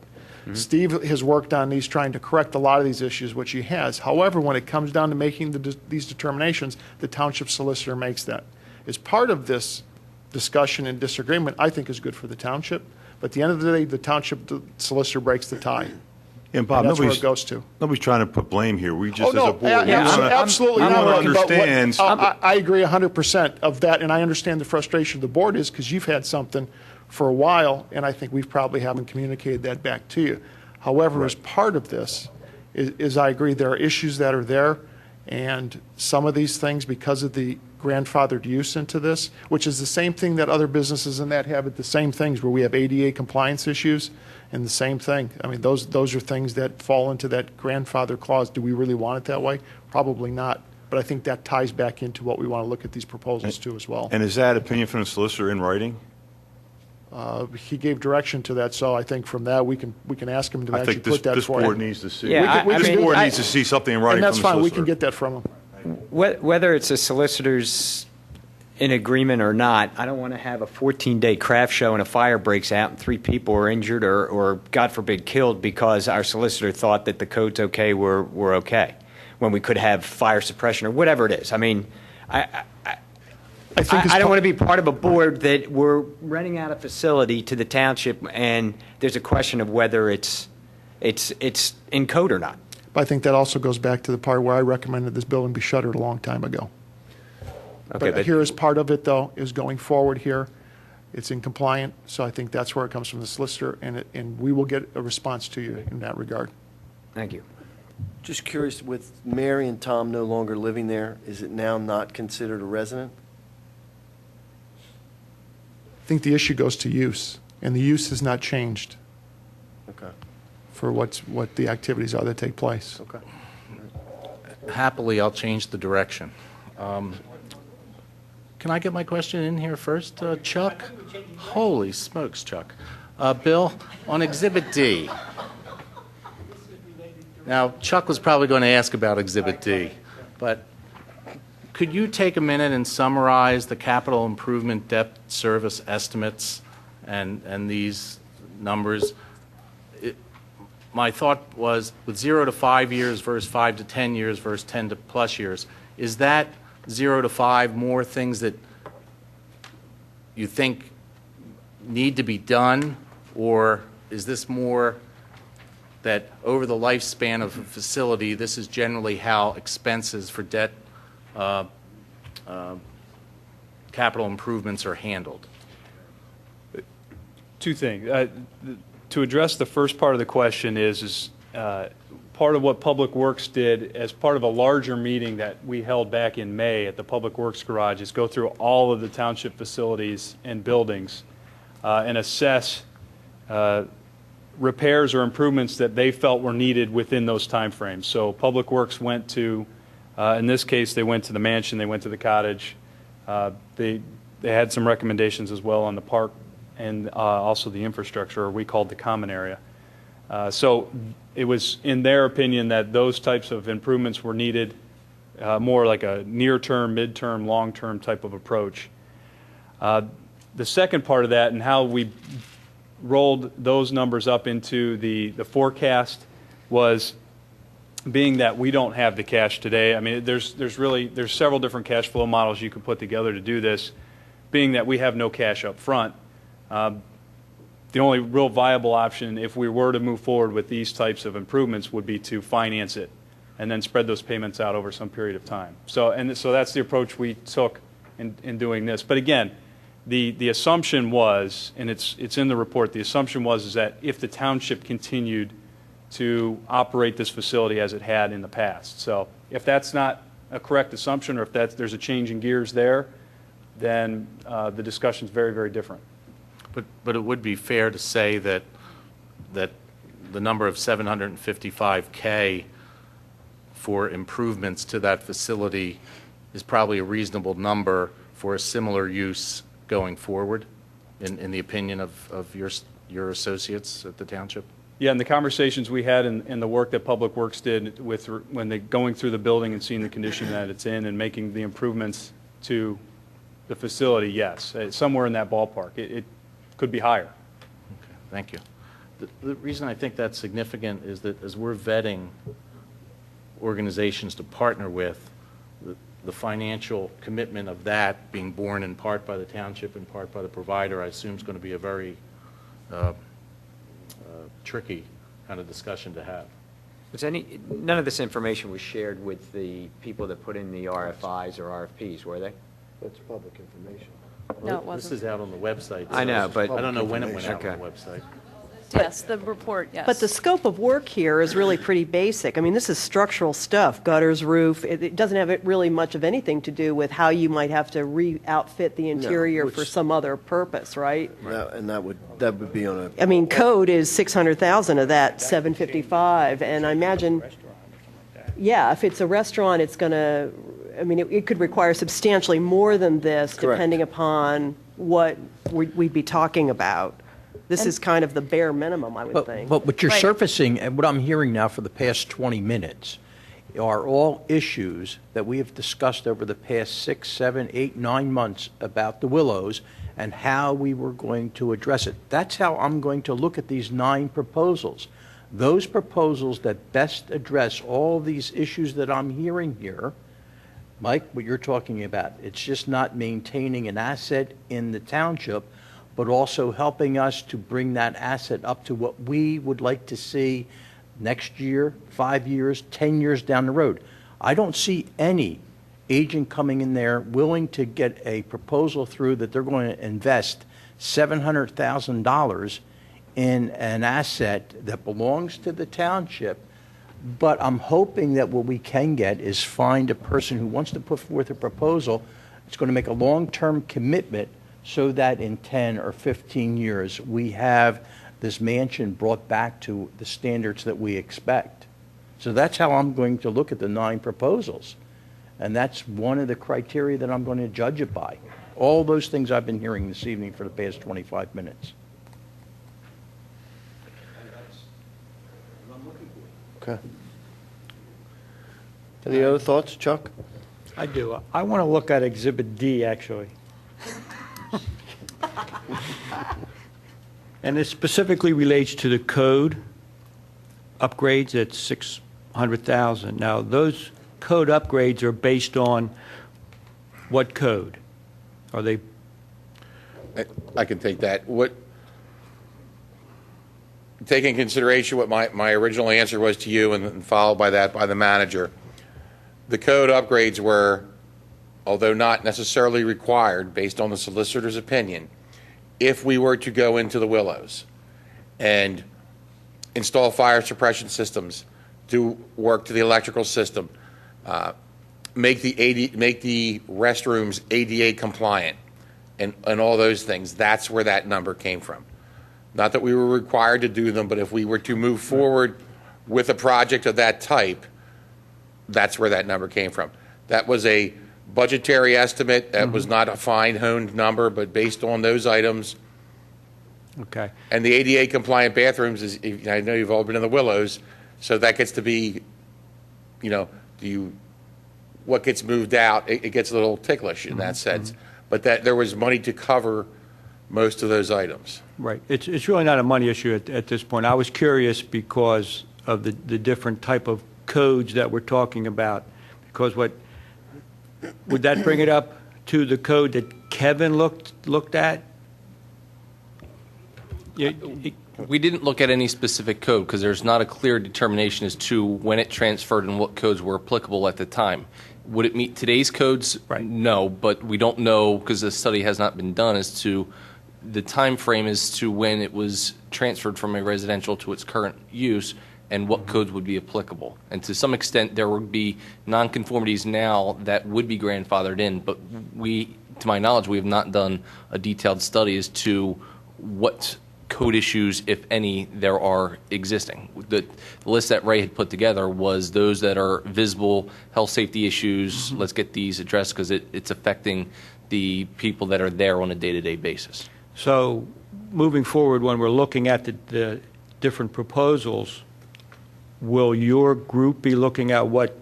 Steve has worked on these, trying to correct a lot of these issues, which he has. However, when it comes down to making these determinations, the township solicitor makes that. As part of this discussion and disagreement, I think is good for the township, but at the end of the day, the township solicitor breaks the tie.
And Bob,
And that's where
nobody's,
it goes to.
nobody's trying to put blame here. We just,
Oh, no,
as a board, we wanna-
absolutely
we
not.
wanna
Ricky, but what-
understand.
I agree 100% of that, and I understand the frustration of the board is because you've had something for a while, and I think we probably haven't communicated that back to you. However, as part of this, is I agree there are issues that are there, and some of these things, because of the grandfathered use into this, which is the same thing that other businesses in that have, the same things where we have ADA compliance issues, and the same thing. I mean, those are things that fall into that grandfather clause. Do we really want it that way? Probably not. But I think that ties back into what we want to look at these proposals to as well.
And is that opinion from the solicitor in writing?
He gave direction to that, so I think from that, we can ask him to
I
actually
think this,
put that
this
for you.
board needs to see.
Yeah, I
This
mean,
board needs to see something in writing
And
from
that's
the solicitor.
fine, we can get that from him.
Whether it's a solicitor's in agreement or not, I don't want to have a 14-day craft show and a fire breaks out and 3 people are injured or God forbid, killed because our solicitor thought that the code's okay, we're okay, when we could have fire suppression or whatever it is. I mean, I don't want to be part of a board that we're renting out a facility to the township and there's a question of whether it's in code or not.
But I think that also goes back to the part where I recommended this building be shuttered a long time ago.
Okay,
But here is part of it, though, is going forward here. It's in compliant, so I think that's where it comes from the solicitor, and we will get a response to you in that regard.
Thank you.
Just curious, with Mary and Tom no longer living there, is it now not considered a resident?
I think the issue goes to use, and the use has not changed
Okay,
for what the activities are that take place.
okay.
Happily, I'll change the direction. Can I get my question in here first, Chuck? Holy smokes, Chuck. Bill, on Exhibit D. Now, Chuck was probably going to ask about Exhibit D, but could you take a minute and summarize the capital improvement debt service estimates and these numbers? My thought was with 0 to 5 years versus 5 to 10 years versus 10 to plus years, is that 0 to 5 more things that you think need to be done, or is this more that over the lifespan of a facility, this is generally how expenses for debt capital improvements are handled?
Two things. To address the first part of the question is part of what Public Works did as part of a larger meeting that we held back in May at the Public Works Garage is go through all of the township facilities and buildings and assess repairs or improvements that they felt were needed within those timeframes. So Public Works went to, in this case, they went to the mansion, they went to the cottage. They had some recommendations as well on the park and also the infrastructure, or we called the common area. So it was in their opinion that those types of improvements were needed, more like a near-term, mid-term, long-term type of approach. The second part of that and how we rolled those numbers up into the forecast was being that we don't have the cash today. I mean, there's several different cash flow models you can put together to do this. Being that we have no cash up front, the only real viable option if we were to move forward with these types of improvements would be to finance it and then spread those payments out over some period of time. So that's the approach we took in doing this. But again, the assumption was, and it's in the report, the assumption was is that if the township continued to operate this facility as it had in the past. So if that's not a correct assumption, or if there's a change in gears there, then the discussion's very, very different.
But it would be fair to say that the number of $755K for improvements to that facility is probably a reasonable number for a similar use going forward, in the opinion of your associates at the township?
Yeah, and the conversations we had and the work that Public Works did when they going through the building and seeing the condition that it's in and making the improvements to the facility, yes, somewhere in that ballpark. It could be higher.
Okay, thank you. The reason I think that's significant is that as we're vetting organizations to partner with, the financial commitment of that being borne in part by the township, in part by the provider, I assume is going to be a very tricky kind of discussion to have.
None of this information was shared with the people that put in the RFIs or RFPs, were they?
That's public information.
No, it
This
wasn't.
is out on the website.
I know, but-
I don't know when it went out
Okay.
on the website.
Yes, the report, yes.
But the scope of work here is really pretty basic. I mean, this is structural stuff, gutters, roof. It doesn't have really much of anything to do with how you might have to re-outfit the interior for
which-
some other purpose, right?
That would be on a,
I mean, code is 600,000 of that 755, and I imagine, yeah, if it's a restaurant, it's going to, I mean, it could require substantially more than this,
Correct.
depending upon what we'd be talking about. This is kind of the bare minimum, I would think.
But what you're
Right.
surfacing, and what I'm hearing now for the past 20 minutes, are all issues that we have discussed over the past 6, 7, 8, 9 months about the Willows and how we were going to address it. That's how I'm going to look at these 9 proposals. Those proposals that best address all these issues that I'm hearing here, Mike, what you're talking about, it's just not maintaining an asset in the township, but also helping us to bring that asset up to what we would like to see next year, 5 years, 10 years down the road. I don't see any agent coming in there willing to get a proposal through that they're going to invest $700,000 in an asset that belongs to the township. But I'm hoping that what we can get is find a person who wants to put forth a proposal that's going to make a long-term commitment so that in 10 or 15 years, we have this mansion brought back to the standards that we expect. So that's how I'm going to look at the 9 proposals. And that's one of the criteria that I'm going to judge it by. All those things I've been hearing this evening for the past 25 minutes.
okay. Any other thoughts, Chuck?
I do. I want to look at Exhibit D, actually. And it specifically relates to the code upgrades at 600,000. Now, those code upgrades are based on what code? Are they?
I can take that. Take in consideration what my original answer was to you and followed by that by the manager. The code upgrades were, although not necessarily required based on the solicitor's opinion, if we were to go into the Willows and install fire suppression systems, do work to the electrical system, make the restrooms ADA compliant, and all those things, that's where that number came from. Not that we were required to do them, but if we were to move forward with a project of that type, that's where that number came from. That was a budgetary estimate. That was not a fine-honed number, but based on those items.
Okay.
And the ADA compliant bathrooms is, I know you've all been in the Willows, so that gets to be, what gets moved out, it gets a little ticklish in that sense. But that there was money to cover most of those items.
Right. It's really not a money issue at this point. I was curious because of the different type of codes that we're talking about. Because would that bring it up to the code that Kevin looked at?
We didn't look at any specific code because there's not a clear determination as to when it transferred and what codes were applicable at the time. Would it meet today's codes?
Right.
No, but we don't know because the study has not been done as to the time frame as to when it was transferred from a residential to its current use and what codes would be applicable. And to some extent, there would be nonconformities now that would be grandfathered in, but we, to my knowledge, we have not done a detailed study as to what code issues, if any, there are existing. The list that Ray had put together was those that are visible health safety issues. Let's get these addressed because it's affecting the people that are there on a day-to-day basis.
So moving forward, when we're looking at the different proposals, will your group be looking at what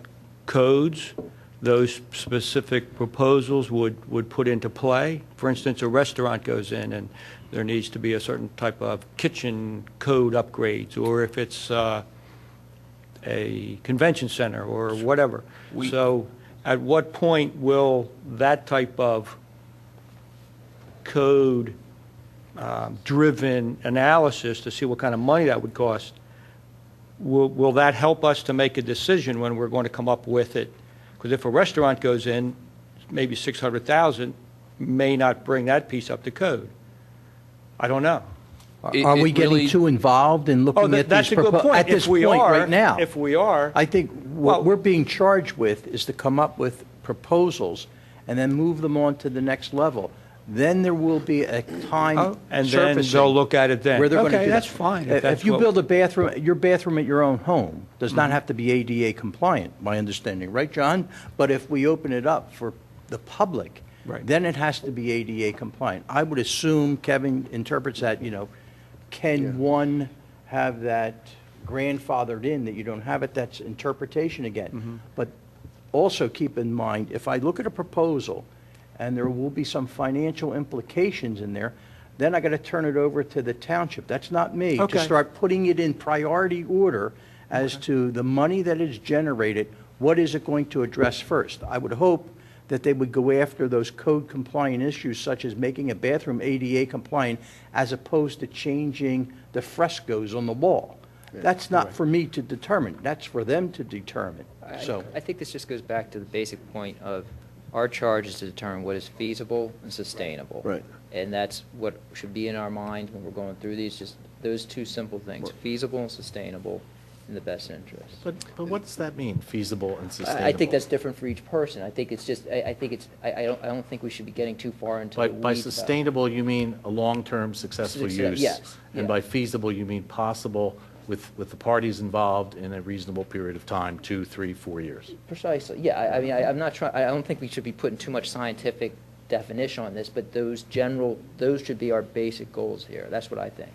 codes those specific proposals would put into play? For instance, a restaurant goes in and there needs to be a certain type of kitchen code upgrades, or if it's a convention center or whatever. So at what point will that type of code driven analysis to see what kind of money that would cost, will that help us to make a decision when we're going to come up with it? Because if a restaurant goes in, maybe 600,000 may not bring that piece up to code. I don't know.
Are we getting too involved in looking at
that's
these
a good point.
at this
If we
point
are,
right now?
If we are,
I think what we're being charged with is to come up with proposals and then move them on to the next level. Then there will be a time
and then
surfacing
they'll look at it then.
where they're going to
Okay,
do
that's
that.
fine.
If you build a bathroom, your bathroom at your own home does not have to be ADA compliant, my understanding, right, John? But if we open it up for the public, then it has to be ADA compliant. I would assume Kevin interprets that, can one have that grandfathered in, that you don't have it? That's interpretation again. But also keep in mind, if I look at a proposal and there will be some financial implications in there, then I got to turn it over to the township. That's not me.
Okay.
To start putting it in priority order as to the money that is generated, what is it going to address first? I would hope that they would go after those code compliant issues such as making a bathroom ADA compliant as opposed to changing the frescoes on the wall. That's not for me to determine. That's for them to determine.
I think this just goes back to the basic point of our charge is to determine what is feasible and sustainable.
Right.
And that's what should be in our mind when we're going through these, just those two simple things, feasible and sustainable in the best interest.
But what does that mean, feasible and sustainable?
I think that's different for each person. I think it's just, I don't think we should be getting too far into the weeds.
By sustainable, you mean a long-term successful use?
Yes.
And by feasible, you mean possible with the parties involved in a reasonable period of time, 2, 3, 4 years?
Precisely, yeah. I mean, I'm not trying, I don't think we should be putting too much scientific definition on this, but those should be our basic goals here. That's what I think.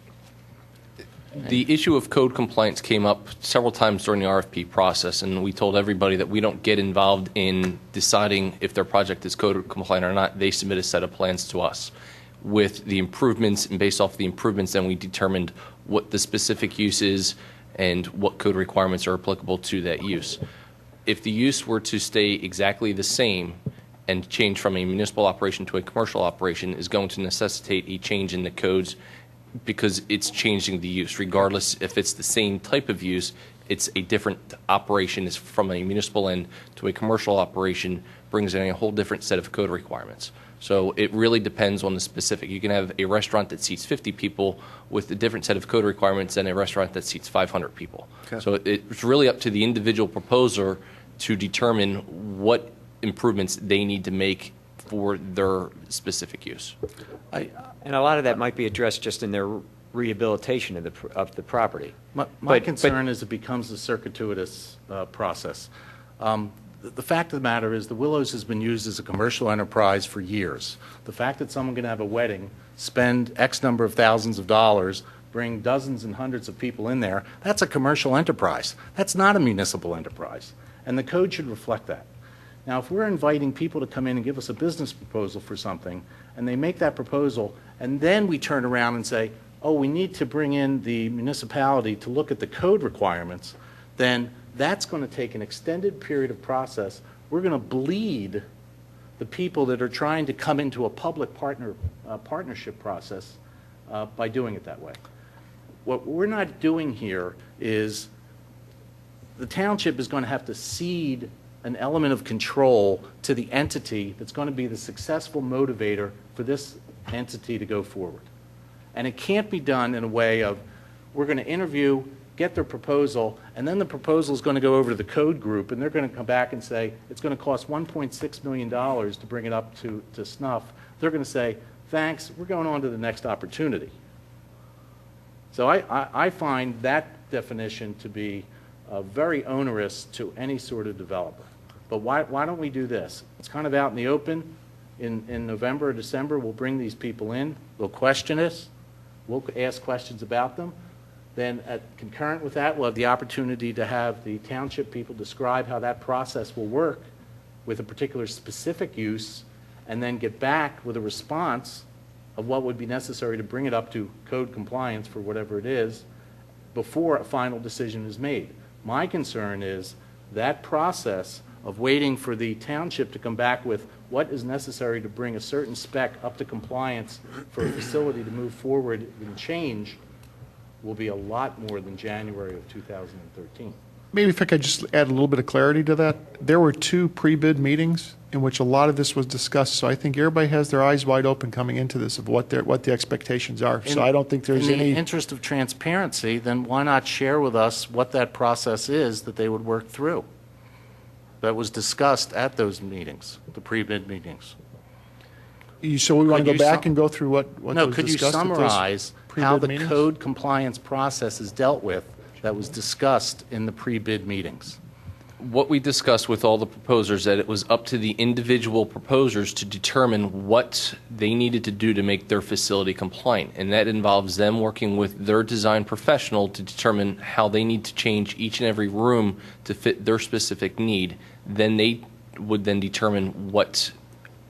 The issue of code compliance came up several times during the RFP process, and we told everybody that we don't get involved in deciding if their project is code compliant or not. They submit a set of plans to us with the improvements, and based off the improvements, then we determined what the specific use is and what code requirements are applicable to that use. If the use were to stay exactly the same and change from a municipal operation to a commercial operation, is going to necessitate a change in the codes because it's changing the use. Regardless if it's the same type of use, it's a different operation. It's from a municipal end to a commercial operation, brings in a whole different set of code requirements. So it really depends on the specific. You can have a restaurant that seats 50 people with a different set of code requirements than a restaurant that seats 500 people.
Okay.
So it's really up to the individual proposer to determine what improvements they need to make for their specific use.
And a lot of that might be addressed just in their rehabilitation of the property.
My concern is it becomes a circuitous process. The fact of the matter is the Willows has been used as a commercial enterprise for years. The fact that someone can have a wedding, spend X number of thousands of dollars, bring dozens and hundreds of people in there, that's a commercial enterprise. That's not a municipal enterprise. And the code should reflect that. Now, if we're inviting people to come in and give us a business proposal for something, and they make that proposal, and then we turn around and say, oh, we need to bring in the municipality to look at the code requirements, then that's going to take an extended period of process. We're going to bleed the people that are trying to come into a public partnership process by doing it that way. what we're not doing here is the township is going to have to cede an element of control to the entity that's going to be the successful motivator for this entity to go forward. And it can't be done in a way of, we're going to interview, get their proposal, and then the proposal is going to go over to the code group, and they're going to come back and say, it's going to cost $1.6 million to bring it up to snuff. They're going to say, thanks, we're going on to the next opportunity. So I find that definition to be very onerous to any sort of developer. But why don't we do this? It's kind of out in the open. In November or December, we'll bring these people in. They'll question us. We'll ask questions about them. Then concurrent with that, we'll have the opportunity to have the township people describe how that process will work with a particular specific use, and then get back with a response of what would be necessary to bring it up to code compliance for whatever it is before a final decision is made. My concern is that process of waiting for the township to come back with what is necessary to bring a certain spec up to compliance for a facility to move forward and change will be a lot more than January of 2013.
Maybe if I could just add a little bit of clarity to that. There were 2 pre-bid meetings in which a lot of this was discussed, so I think everybody has their eyes wide open coming into this of what the expectations are. So I don't think there's
in
any...
the interest of transparency, then why not share with us what that process is that they would work through that was discussed at those meetings, the pre-bid meetings?
So we want
Could
to go
you
back and go through what
No,
was
could you
discussed at those
summarize
pre-bid
how the
meetings?
code compliance process is dealt with that was discussed in the pre-bid meetings?
What we discussed with all the proposers, that it was up to the individual proposers to determine what they needed to do to make their facility compliant. And that involves them working with their design professional to determine how they need to change each and every room to fit their specific need. Then they would then determine what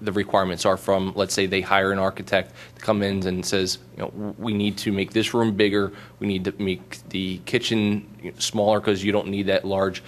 the requirements are from, let's say they hire an architect to come in and says, we need to make this room bigger, we need to make the kitchen smaller because you don't need that large.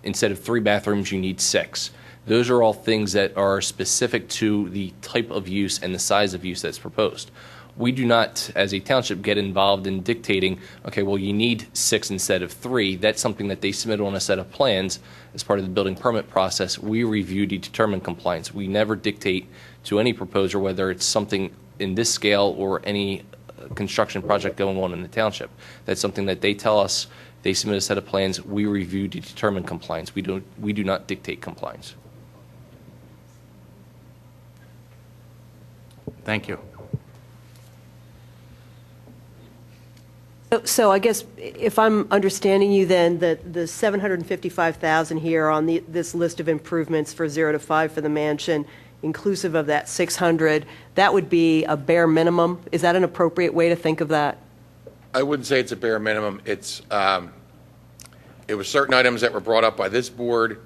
Instead of 3 bathrooms, you need 6. Those are all things that are specific to the type of use and the size of use that's proposed. We do not, as a township, get involved in dictating, okay, well, you need 6 instead of 3. That's something that they submit on a set of plans as part of the building permit process. We review to determine compliance. We never dictate to any proposer whether it's something in this scale or any construction project going on in the township. That's something that they tell us. They submit a set of plans. We review to determine compliance. We do not dictate compliance.
Thank you.
So I guess if I'm understanding you then, that the 755,000 here on this list of improvements for 0 to 5 for the mansion, inclusive of that 600, that would be a bare minimum? Is that an appropriate way to think of that?
I wouldn't say it's a bare minimum. It was certain items that were brought up by this board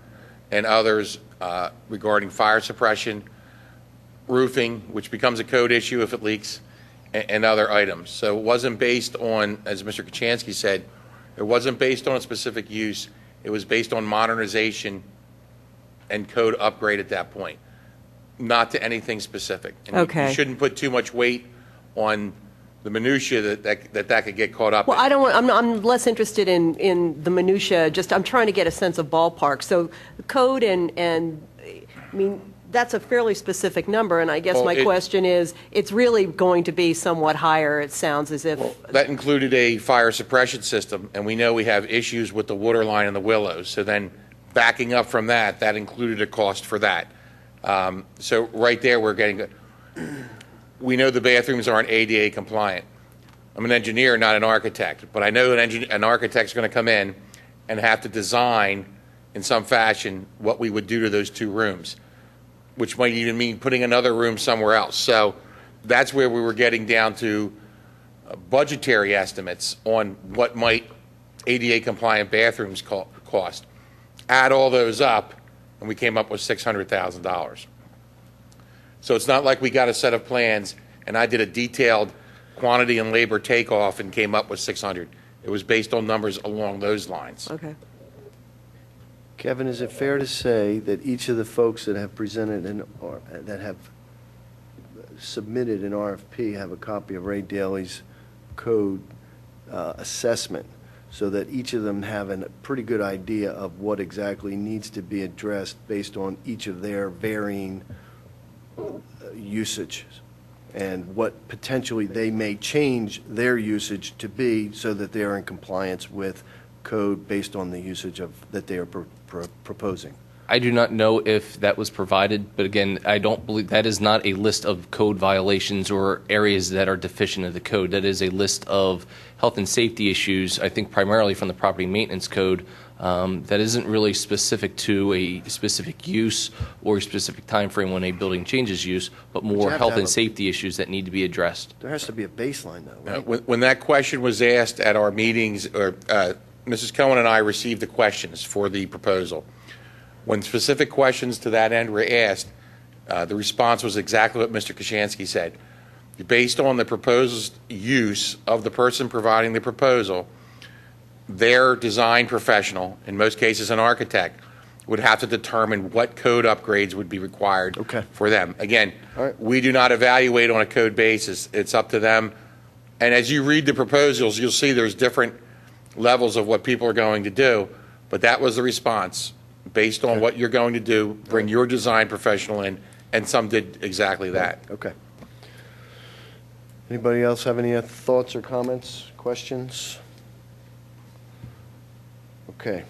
and others regarding fire suppression, roofing, which becomes a code issue if it leaks, and other items. So it wasn't based on, as Mr. Kachansky said, it wasn't based on a specific use. It was based on modernization and code upgrade at that point, not to anything specific. And
Okay.
you shouldn't put too much weight on the minutia that could get caught up
Well,
in.
I'm less interested in the minutia, I'm trying to get a sense of ballpark. So the code and I mean, that's a fairly specific number, and I guess my question is, it's really going to be somewhat higher, it sounds as if.
Well, that included a fire suppression system, and we know we have issues with the water line in the Willows. So then backing up from that included a cost for that. So right there, we know the bathrooms aren't ADA compliant. I'm an engineer, not an architect, but I know an architect's going to come in and have to design in some fashion what we would do to those 2 rooms, which might even mean putting another room somewhere else. So that's where we were getting down to budgetary estimates on what might ADA compliant bathrooms cost. Add all those up, and we came up with $600,000. So it's not like we got a set of plans and I did a detailed quantity and labor takeoff and came up with 600. It was based on numbers along those lines.
Okay.
Kevin, is it fair to say that each of the folks that have presented or that have submitted an RFP have a copy of Ray Daly's code assessment, so that each of them have a pretty good idea of what exactly needs to be addressed based on each of their varying usage, and what potentially they may change their usage to be so that they are in compliance with code based on the usage that they are proposing.
I do not know if that was provided, but again, I don't believe that is not a list of code violations or areas that are deficient of the code. That is a list of health and safety issues, I think primarily from the property maintenance code, that isn't really specific to a specific use or a specific time frame when a building changes use, but more health and safety issues that need to be addressed.
There has to be a baseline, though, right?
When that question was asked at our meetings, Mrs. Cohen and I received the questions for the proposal. When specific questions to that end were asked, the response was exactly what Mr. Kashansky said. Based on the proposed use of the person providing the proposal, their design professional, in most cases an architect, would have to determine what code upgrades would be required for them. Again, we do not evaluate on a code basis. It's up to them. And as you read the proposals, you'll see there's different levels of what people are going to do, but that was the response. Based on what you're going to do, bring your design professional in, and some did exactly that.
Okay. Anybody else have any thoughts or comments, questions? Okay.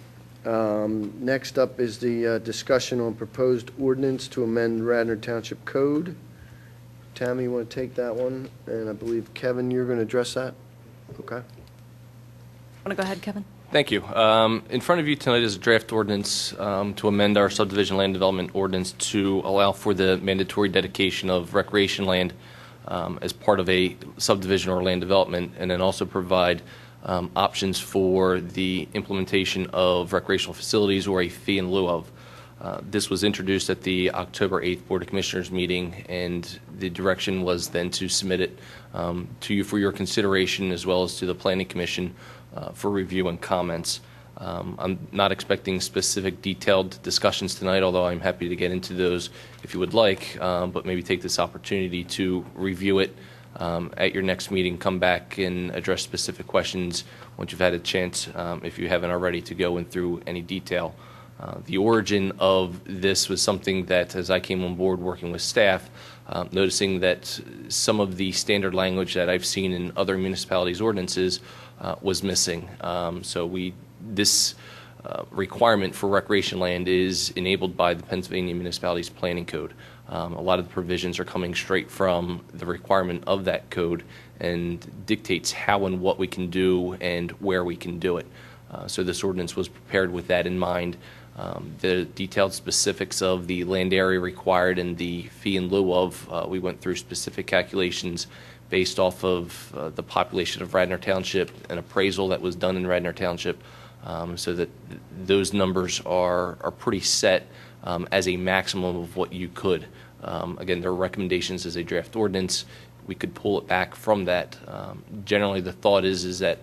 Next up is the discussion on proposed ordinance to amend Radnor Township Code. Tammy, you want to take that one? And I believe, Kevin, you're going to address that? Okay.
Want to go ahead, Kevin?
Thank you. In front of you tonight is a draft ordinance to amend our subdivision land development ordinance to allow for the mandatory dedication of recreation land as part of a subdivision or land development, and then also provide options for the implementation of recreational facilities or a fee in lieu of. This was introduced at the October 8th Board of Commissioners meeting, and the direction was then to submit it to you for your consideration, as well as to the Planning Commission for review and comments. I'm not expecting specific detailed discussions tonight, although I'm happy to get into those if you would like, but maybe take this opportunity to review it at your next meeting, come back and address specific questions once you've had a chance, if you haven't already, to go in through any detail. The origin of this was something that, as I came on board working with staff, noticing that some of the standard language that I've seen in other municipalities' ordinances was missing. This requirement for recreation land is enabled by the Pennsylvania Municipalities Planning Code. A lot of the provisions are coming straight from the requirement of that code and dictates how and what we can do and where we can do it. So this ordinance was prepared with that in mind. The detailed specifics of the land area required and the fee in lieu of, we went through specific calculations based off of the population of Radnor Township, an appraisal that was done in Radnor Township, so that those numbers are pretty set as a maximum of what you could. Again, there are recommendations as a draft ordinance. We could pull it back from that. Generally, the thought is that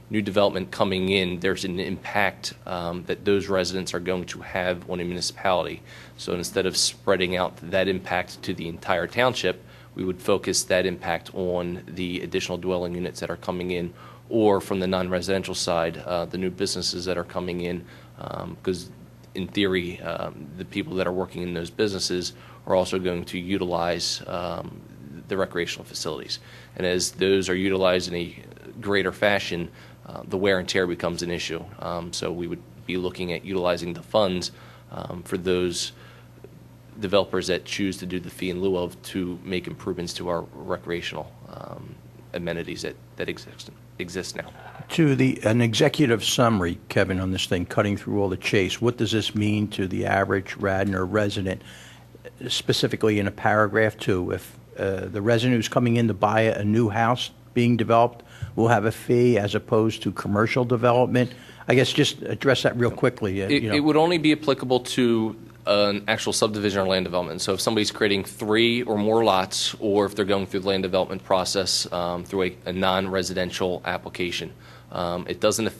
new development coming in, there's an impact that those residents are going to have on a municipality. So instead of spreading out that impact to the entire township, we would focus that impact on the additional dwelling units that are coming in, or from the non-residential side, the new businesses that are coming in, because in theory, the people that are working in those businesses are also going to utilize the recreational facilities. And as those are utilized in a greater fashion, the wear and tear becomes an issue. So we would be looking at utilizing the funds for those developers that choose to do the fee in lieu of to make improvements to our recreational amenities that exist now.
To an executive summary, Kevin, on this thing, cutting through all the chase, what does this mean to the average Radnor resident, specifically in a paragraph 2? If the resident who's coming in to buy a new house being developed will have a fee as opposed to commercial development? I guess just address that real quickly.
It would only be applicable to an actual subdivision or land development. So if somebody's creating 3 or more lots, or if they're going through the land development process through a non-residential application, it doesn't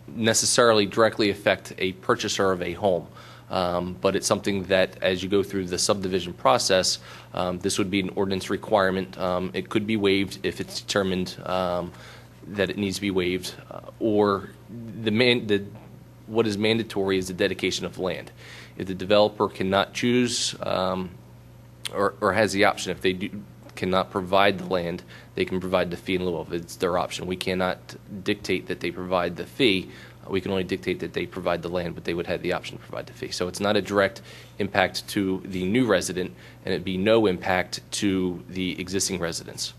necessarily directly affect a purchaser of a home. But it's something that, as you go through the subdivision process, this would be an ordinance requirement. It could be waived if it's determined that it needs to be waived, or what is mandatory is the dedication of land. If the developer cannot choose or has the option, if they cannot provide the land, they can provide the fee in lieu of. It's their option. We cannot dictate that they provide the fee. We can only dictate that they provide the land, but they would have the option to provide the fee. So it's not a direct impact to the new resident, and it'd be no impact to the existing residents.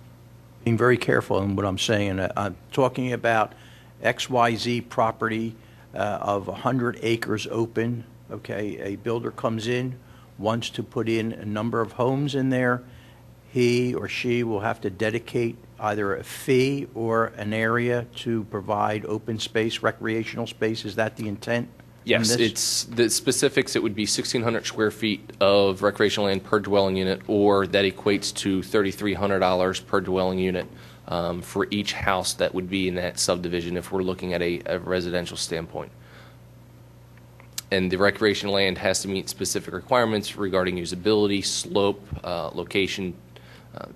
Being very careful in what I'm saying. I'm talking about XYZ property of 100 acres open, okay? A builder comes in, wants to put in a number of homes in there. He or she will have to dedicate either a fee or an area to provide open space, recreational space. Is that the intent?
Yes, it's the specifics. It would be 1,600 square feet of recreational land per dwelling unit, or that equates to $3,300 per dwelling unit for each house that would be in that subdivision if we're looking at a residential standpoint. And the recreational land has to meet specific requirements regarding usability, slope, location,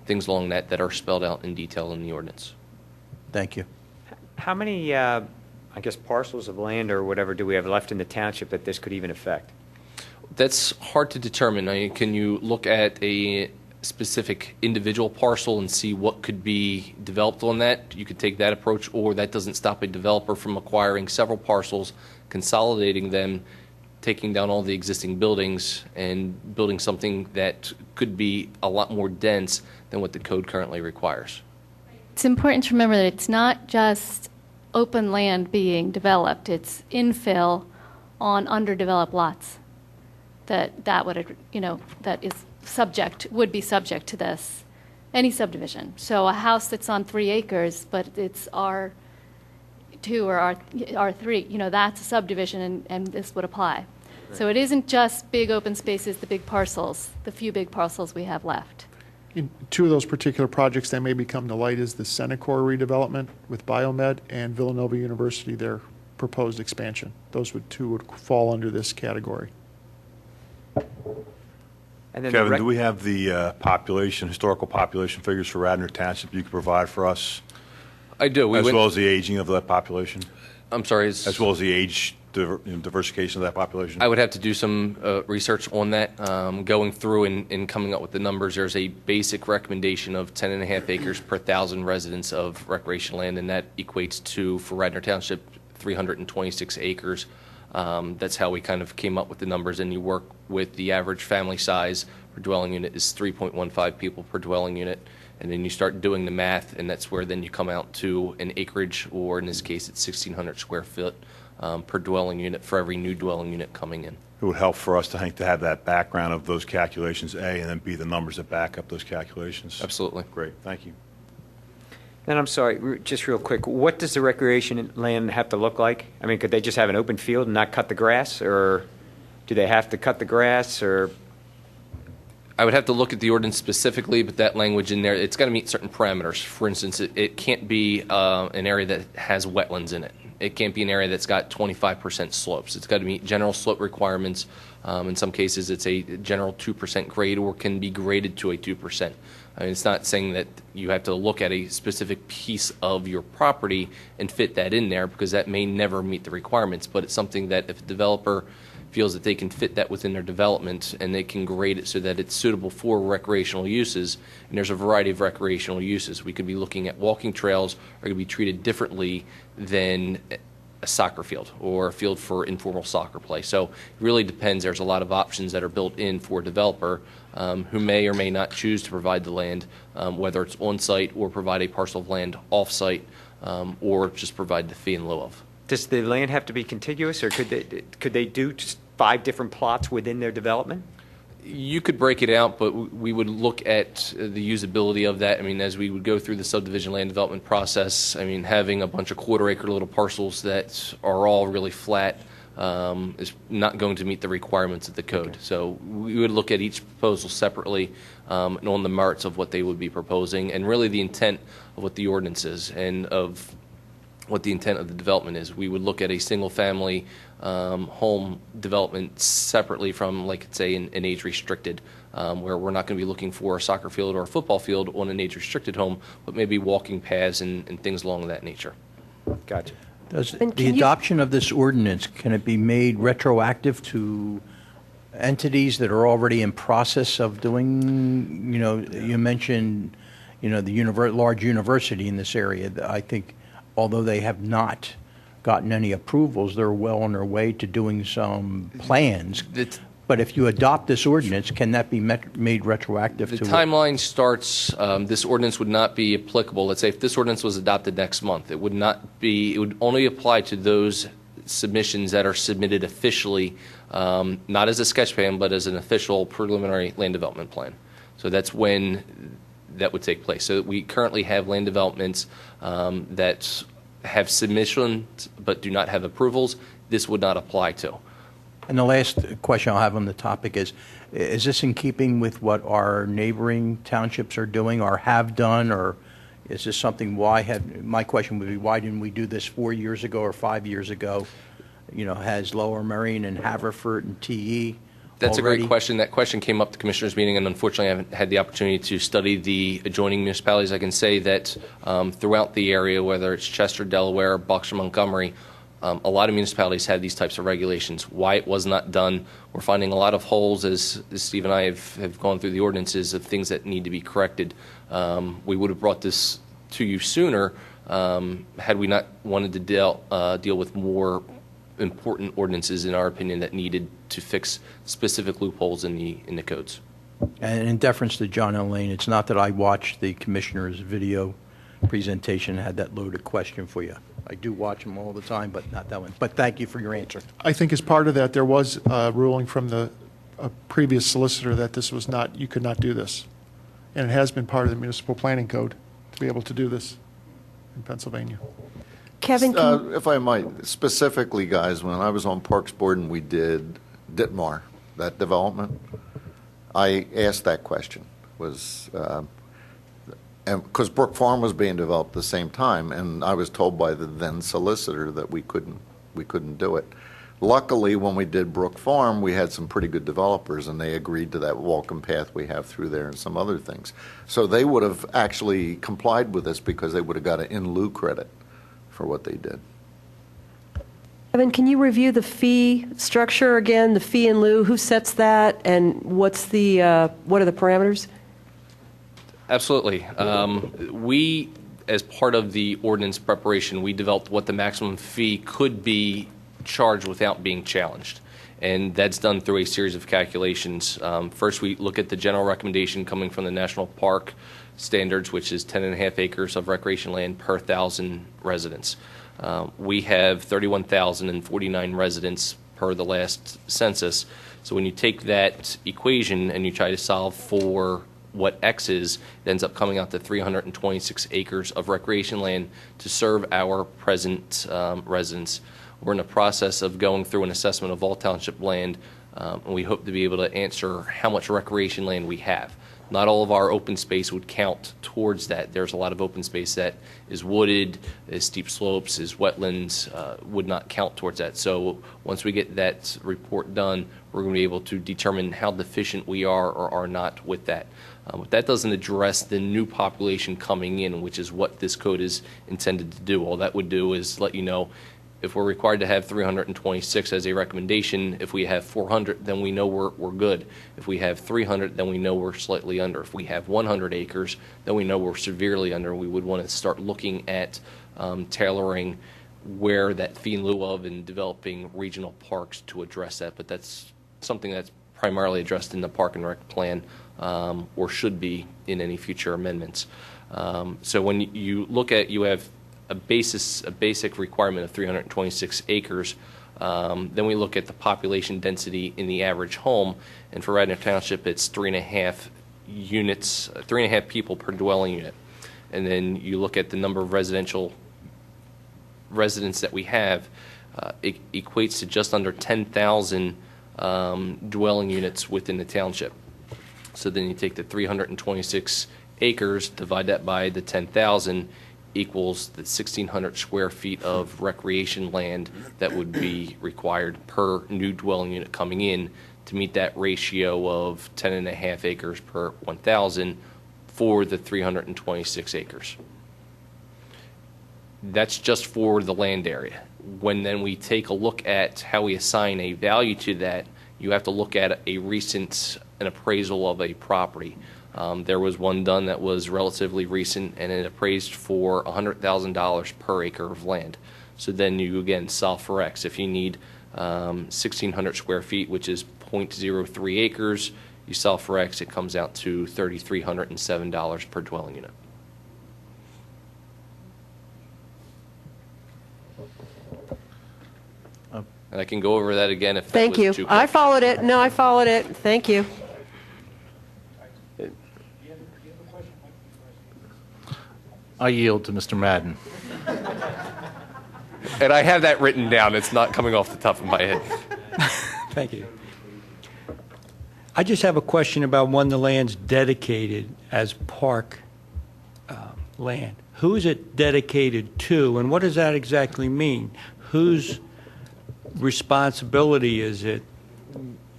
things along that are spelled out in detail in the ordinance.
Thank you.
How many, I guess, parcels of land or whatever do we have left in the township that this could even affect?
That's hard to determine. I mean, can you look at a specific individual parcel and see what could be developed on that? You could take that approach, or that doesn't stop a developer from acquiring several parcels, consolidating them, taking down all the existing buildings and building something that could be a lot more dense than what the code currently requires.
It's important to remember that it's not just open land being developed, it's infill on underdeveloped lots that would, that is would be subject to this, any subdivision. So a house that's on 3 acres, but it's R2 or R3, that's a subdivision, and this would apply. Right. So it isn't just big open spaces, the big parcels, the few big parcels we have left.
In two of those particular projects that may be come to light is the Senecor redevelopment with Biomed and Villanova University, their proposed expansion. Those two would fall under this category.
And then
Kevin, do we have the historical population figures for Radnor Township you could provide for us?
I do.
As well as the aging of that population?
I'm sorry?
As well as the age diversification of that population?
I would have to do some research on that. Going through and coming up with the numbers, there's a basic recommendation of 10.5 acres per 1,000 residents of recreation land, and that equates to, for Radnor Township, 326 acres. That's how we kind of came up with the numbers, and you work with the average family size per dwelling unit is 3.15 people per dwelling unit, and then you start doing the math, and that's where then you come out to an acreage, or in this case it's 1,600 square foot per dwelling unit for every new dwelling unit coming in.
It would help for us to have that background of those calculations, A, and then B, the numbers that back up those calculations.
Absolutely.
Great, thank you.
Then I'm sorry, just real quick, what does the recreation land have to look like? I mean, could they just have an open field and not cut the grass, or do they have to cut the grass, or?
I would have to look at the ordinance specifically, but that language in there, it's got to meet certain parameters. For instance, it can't be an area that has wetlands in it. It can't be an area that's got 25% slopes. It's got to meet general slope requirements. In some cases, it's a general 2% grade, or can be graded to a 2%. I mean, it's not saying that you have to look at a specific piece of your property and fit that in there, because that may never meet the requirements. But it's something that if a developer feels that they can fit that within their development and they can grade it so that it's suitable for recreational uses, and there's a variety of recreational uses. We could be looking at walking trails are going to be treated differently than a soccer field or a field for informal soccer play. So it really depends. There's a lot of options that are built in for a developer who may or may not choose to provide the land, whether it's on-site or provide a parcel of land off-site, or just provide the fee in lieu of.
Does the land have to be contiguous, or could they do 5 different plots within their development?
You could break it out, but we would look at the usability of that. I mean, as we would go through the subdivision land development process, I mean, having a bunch of quarter-acre little parcels that are all really flat is not going to meet the requirements of the code. Okay. So we would look at each proposal separately and on the merits of what they would be proposing, and really the intent of what the ordinance is, and of what the intent of the development is. We would look at a single-family home development separately from, like, say, an age-restricted, where we're not going to be looking for a soccer field or a football field on an age-restricted home, but maybe walking paths and things along that nature.
Gotcha.
Does
And
the
can you-
adoption of this ordinance, can it be made retroactive to entities that are already in process of doing, you mentioned, the large university in this area. I think, although they have not gotten any approvals, they're well on their way to doing some plans. But if you adopt this ordinance, can that be made retroactive
The
to?
timeline starts, this ordinance would not be applicable. Let's say if this ordinance was adopted next month, it would only apply to those submissions that are submitted officially, not as a sketch plan, but as an official preliminary land development plan. So that's when that would take place. So we currently have land developments that have submissions but do not have approvals. This would not apply to.
And the last question I'll have on the topic is this in keeping with what our neighboring townships are doing or have done, or is this something, my question would be, why didn't we do this 4 years ago or 5 years ago? Has Lower Merion and Haverford and TE
That's
already?
a great question. That question came up at the Commissioners' meeting, and unfortunately I haven't had the opportunity to study the adjoining municipalities. I can say that throughout the area, whether it's Chester, Delaware, Bucks, or Montgomery, a lot of municipalities have these types of regulations. Why it was not done, we're finding a lot of holes, as Steve and I have gone through the ordinances, of things that need to be corrected. We would have brought this to you sooner had we not wanted to deal with more important ordinances, in our opinion, that needed to fix specific loopholes in the codes.
And in deference to John L. Lane, it's not that I watched the commissioner's video presentation and had that loaded question for you. I do watch them all the time, but not that one. But thank you for your answer.
I think as part of that, there was a ruling from the previous solicitor that this was not, you could not do this. And it has been part of the municipal planning code to be able to do this in Pennsylvania.
Kevin,
If I might, specifically, guys, when I was on Parks Board and we did Ditmar, that development, I asked that question, because Brook Farm was being developed at the same time, and I was told by the then solicitor that we couldn't do it. Luckily, when we did Brook Farm, we had some pretty good developers, and they agreed to that walking path we have through there and some other things. So they would have actually complied with this because they would have got an in lieu credit for what they did.
Kevin, can you review the fee structure again, the fee in lieu? Who sets that, and what are the parameters?
Absolutely. We, as part of the ordinance preparation, we developed what the maximum fee could be charged without being challenged. And that's done through a series of calculations. First, we look at the general recommendation coming from the National Park standards, which is 10.5 acres of recreation land per 1,000 residents. We have 31,049 residents per the last census. So when you take that equation and you try to solve for what X is, it ends up coming out to 326 acres of recreation land to serve our present residents. We're in the process of going through an assessment of all township land, and we hope to be able to answer how much recreation land we have. Not all of our open space would count towards that. There's a lot of open space that is wooded, is steep slopes, is wetlands, would not count towards that. So once we get that report done, we're going to be able to determine how deficient we are or are not with that. But that doesn't address the new population coming in, which is what this code is intended to do. All that would do is let you know if we're required to have 326 as a recommendation. If we have 400, then we know we're good. If we have 300, then we know we're slightly under. If we have 100 acres, then we know we're severely under. We would want to start looking at tailoring where that fee in lieu of and developing regional parks to address that. But that's something that's primarily addressed in the Park and Rec plan, or should be in any future amendments. So when you look at, you have a basic requirement of 326 acres. Then we look at the population density in the average home, and for Radnor Township, it's 3.5 units, 3.5 people per dwelling unit. And then you look at the number of residential residents that we have, it equates to just under 10,000 dwelling units within the township. So then you take the 326 acres, divide that by the 10,000, equals the 1,600 square feet of recreation land that would be required per new dwelling unit coming in to meet that ratio of 10.5 acres per 1,000 for the 326 acres. That's just for the land area. When then we take a look at how we assign a value to that, you have to look at an appraisal of a property. There was one done that was relatively recent, and it appraised for $100,000 per acre of land. So then you again solve for X. If you need 1,600 square feet, which is 0.03 acres, you solve for X, it comes out to $3,307 per dwelling unit. And I can go over that again if that
Thank
was
you.
too
I
quick.
followed it. No, I followed it. Thank you.
I yield to Mr. Madden.
And I have that written down. It's not coming off the top of my head.
Thank you. I just have a question about when the land's dedicated as park land. Who is it dedicated to, and what does that exactly mean? Whose responsibility is it?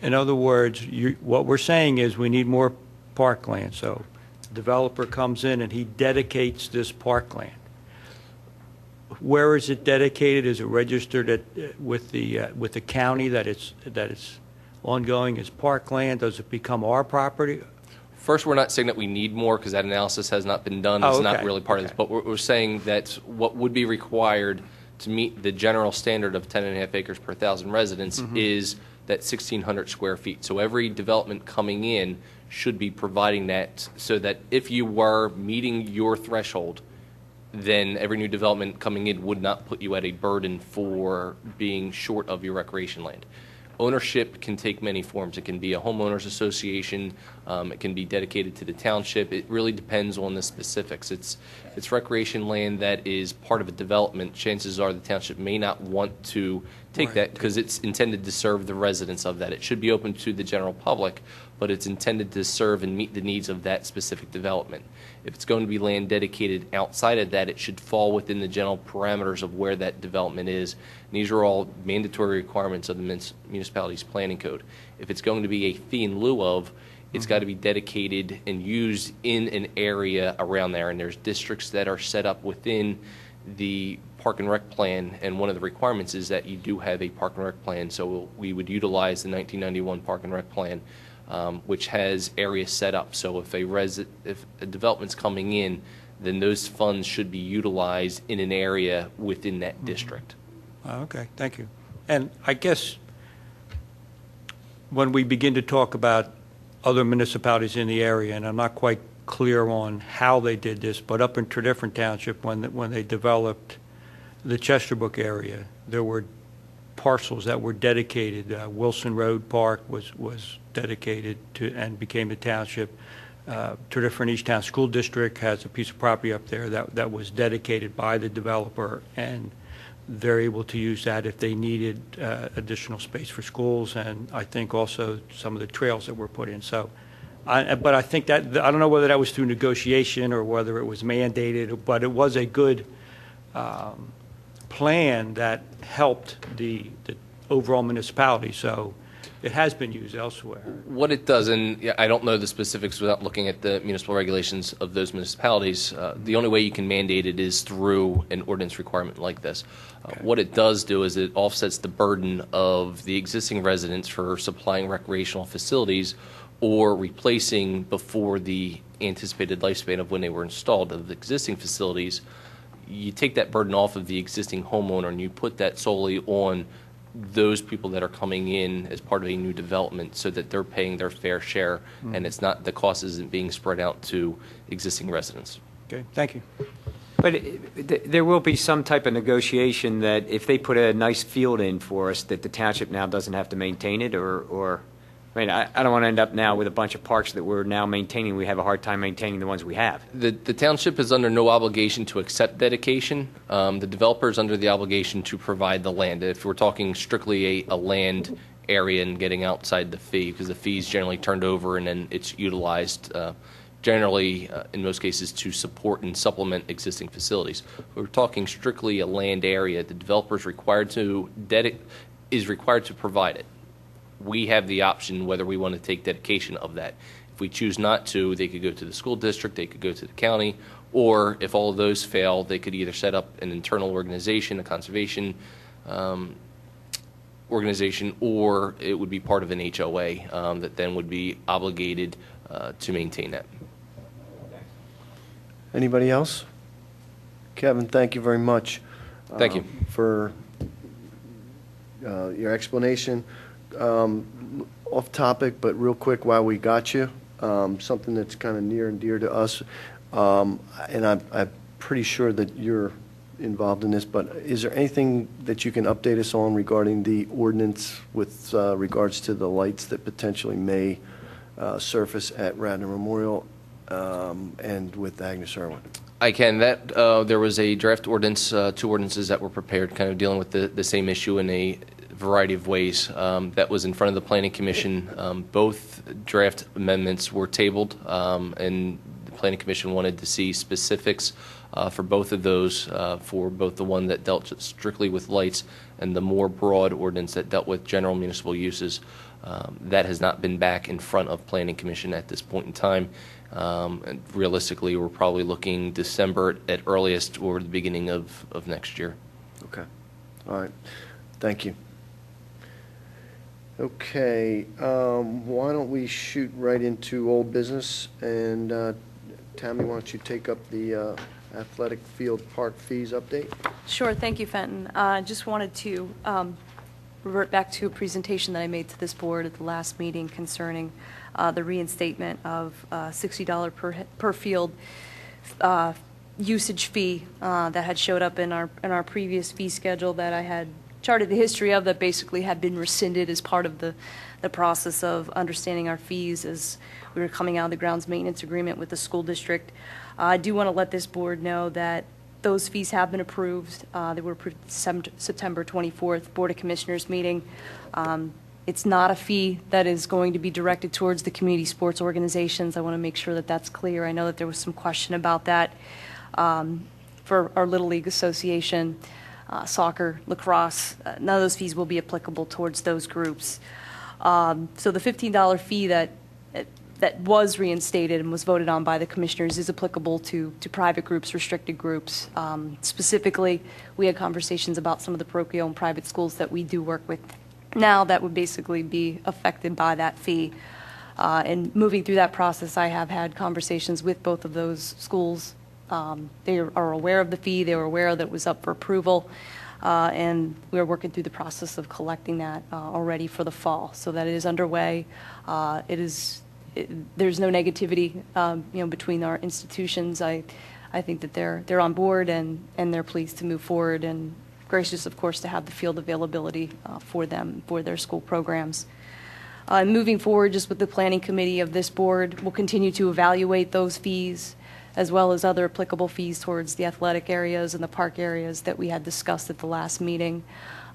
In other words, what we're saying is we need more parkland. So the developer comes in and he dedicates this parkland. Where is it dedicated? Is it registered with the county that it's ongoing as parkland? Does it become our property?
First, we're not saying that we need more because that analysis has not been done. It's not really part of this. But we're saying that what would be required to meet the general standard of 10.5 acres per 1,000 residents is that 1,600 square feet. So every development coming in should be providing that so that if you were meeting your threshold, then every new development coming in would not put you at a burden for being short of your recreation land. Ownership can take many forms. It can be a homeowners association. It can be dedicated to the township. It really depends on the specifics. It's recreation land that is part of a development. Chances are the township may not want to take that because it's intended to serve the residents of that. It should be open to the general public, but it's intended to serve and meet the needs of that specific development. If it's going to be land dedicated outside of that, it should fall within the general parameters of where that development is. And these are all mandatory requirements of the municipality's planning code. If it's going to be a fee in lieu of, it's got to be dedicated and used in an area around there. And there's districts that are set up within the park and rec plan, and one of the requirements is that you do have a park and rec plan. So we would utilize the 1991 park and rec plan, which has areas set up. So if a development's coming in, then those funds should be utilized in an area within that district.
Okay, thank you. And I guess when we begin to talk about other municipalities in the area, and I'm not quite clear on how they did this, but up in Tredyffrin Township, when they developed the Chesterbrook area, there were parcels that were dedicated. Wilson Road Park was dedicated to and became the township. Tredyffrin East Town School District has a piece of property up there that was dedicated by the developer, and they're able to use that if they needed additional space for schools, and I think also some of the trails that were put in. So, but I think that, I don't know whether that was through negotiation or whether it was mandated, but it was a good plan that helped the overall municipality. So it has been used elsewhere.
What it does, and I don't know the specifics without looking at the municipal regulations of those municipalities, the only way you can mandate it is through an ordinance requirement like this. What it does do is it offsets the burden of the existing residents for supplying recreational facilities or replacing before the anticipated lifespan of when they were installed of the existing facilities. You take that burden off of the existing homeowner and you put that solely on those people that are coming in as part of a new development so that they're paying their fair share and it's not, the cost isn't being spread out to existing residents.
Okay, thank you.
But there will be some type of negotiation that if they put a nice field in for us, that the township now doesn't have to maintain it, or I mean, I don't want to end up now with a bunch of parks that we're now maintaining. We have a hard time maintaining the ones we have.
The township is under no obligation to accept dedication. The developer is under the obligation to provide the land. If we're talking strictly a land area and getting outside the fee, because the fee is generally turned over and then it's utilized generally, in most cases, to support and supplement existing facilities. We're talking strictly a land area. The developer is required to provide it. We have the option whether we want to take dedication of that. If we choose not to, they could go to the school district, they could go to the county, or if all of those fail, they could either set up an internal organization, a conservation organization, or it would be part of an HOA that then would be obligated to maintain that.
Anybody else? Kevin, thank you very much.
Thank you.
For your explanation. Off topic, but real quick while we got you, something that's kind of near and dear to us, and I'm pretty sure that you're involved in this, but is there anything that you can update us on regarding the ordinance with regards to the lights that potentially may surface at Radnor Memorial and with Agnes Irwin?
I can. There was a draft ordinance, two ordinances that were prepared, kind of dealing with the same issue in a variety of ways. That was in front of the Planning Commission. Both draft amendments were tabled, and the Planning Commission wanted to see specifics for both of those, for both the one that dealt strictly with lights and the more broad ordinance that dealt with general municipal uses. That has not been back in front of Planning Commission at this point in time. And realistically, we're probably looking December at earliest or the beginning of next year.
Okay. All right. Thank you. Okay. Why don't we shoot right into old business? And Tammy, why don't you take up the athletic field park fees update?
Sure, thank you, Fenton. I just wanted to revert back to a presentation that I made to this board at the last meeting concerning the reinstatement of $60 per field usage fee that had showed up in our previous fee schedule that I had charted the history of, that basically had been rescinded as part of the process of understanding our fees as we were coming out of the grounds maintenance agreement with the school district. I do want to let this board know that those fees have been approved. They were approved September 24th Board of Commissioners meeting. It's not a fee that is going to be directed towards the community sports organizations. I want to make sure that that's clear. I know that there was some question about that for our Little League Association, soccer, lacrosse. None of those fees will be applicable towards those groups. So the $15 fee that was reinstated and was voted on by the commissioners is applicable to private groups, restricted groups. Specifically, we had conversations about some of the parochial and private schools that we do work with now that would basically be affected by that fee. And moving through that process, I have had conversations with both of those schools. They are aware of the fee. They were aware that it was up for approval. And we are working through the process of collecting that already for the fall. So that is underway. There's no negativity, between our institutions. I think that they're on board and they're pleased to move forward and gracious, of course, to have the field availability for them, for their school programs. Moving forward, just with the planning committee of this board, we'll continue to evaluate those fees as well as other applicable fees towards the athletic areas and the park areas that we had discussed at the last meeting.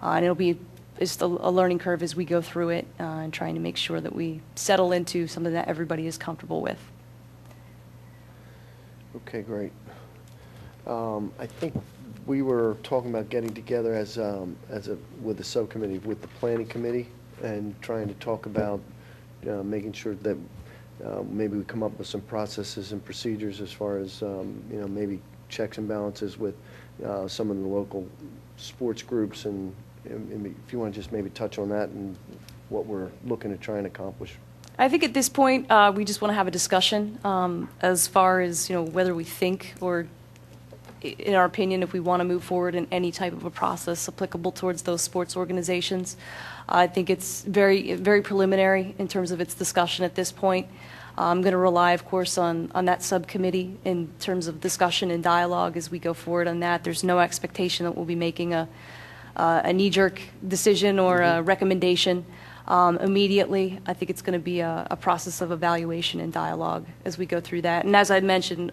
And it'll be just a learning curve as we go through it and trying to make sure that we settle into something that everybody is comfortable with.
Okay, great. I think we were talking about getting together with the subcommittee, with the planning committee, and trying to talk about making sure that maybe we come up with some processes and procedures as far as maybe checks and balances with some of the local sports groups, and if you want to just maybe touch on that and what we're looking to try and accomplish.
I think at this point, we just want to have a discussion as far as, whether we think or, in our opinion, if we want to move forward in any type of a process applicable towards those sports organizations. I think it's very, very preliminary in terms of its discussion at this point. I'm going to rely, of course, on that subcommittee in terms of discussion and dialogue as we go forward on that. There's no expectation that we'll be making a knee-jerk decision or a recommendation immediately. I think it's going to be a process of evaluation and dialogue as we go through that. And as I mentioned,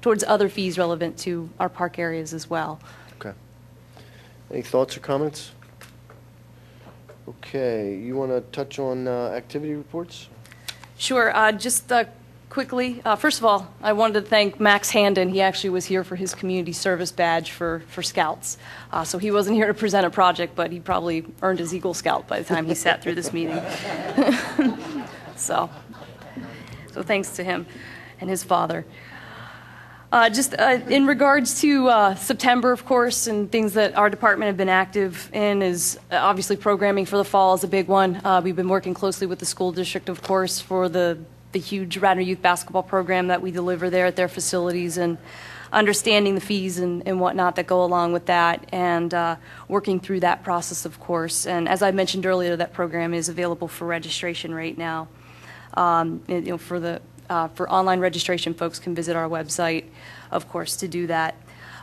towards other fees relevant to our park areas as well.
Okay. Any thoughts or comments? Okay. You want to touch on activity reports?
Sure. Just quickly. First of all, I wanted to thank Max Handon. He actually was here for his community service badge for Scouts. So he wasn't here to present a project, but he probably earned his Eagle Scout by the time he sat through this meeting. So thanks to him and his father. Just in regards to September, of course, and things that our department have been active in is obviously programming for the fall is a big one. We've been working closely with the school district, of course, for the huge Radnor youth basketball program that we deliver there at their facilities, and understanding the fees and whatnot that go along with that, and working through that process, of course. And as I mentioned earlier, that program is available for registration right now. For online registration, folks can visit our website, of course, to do that.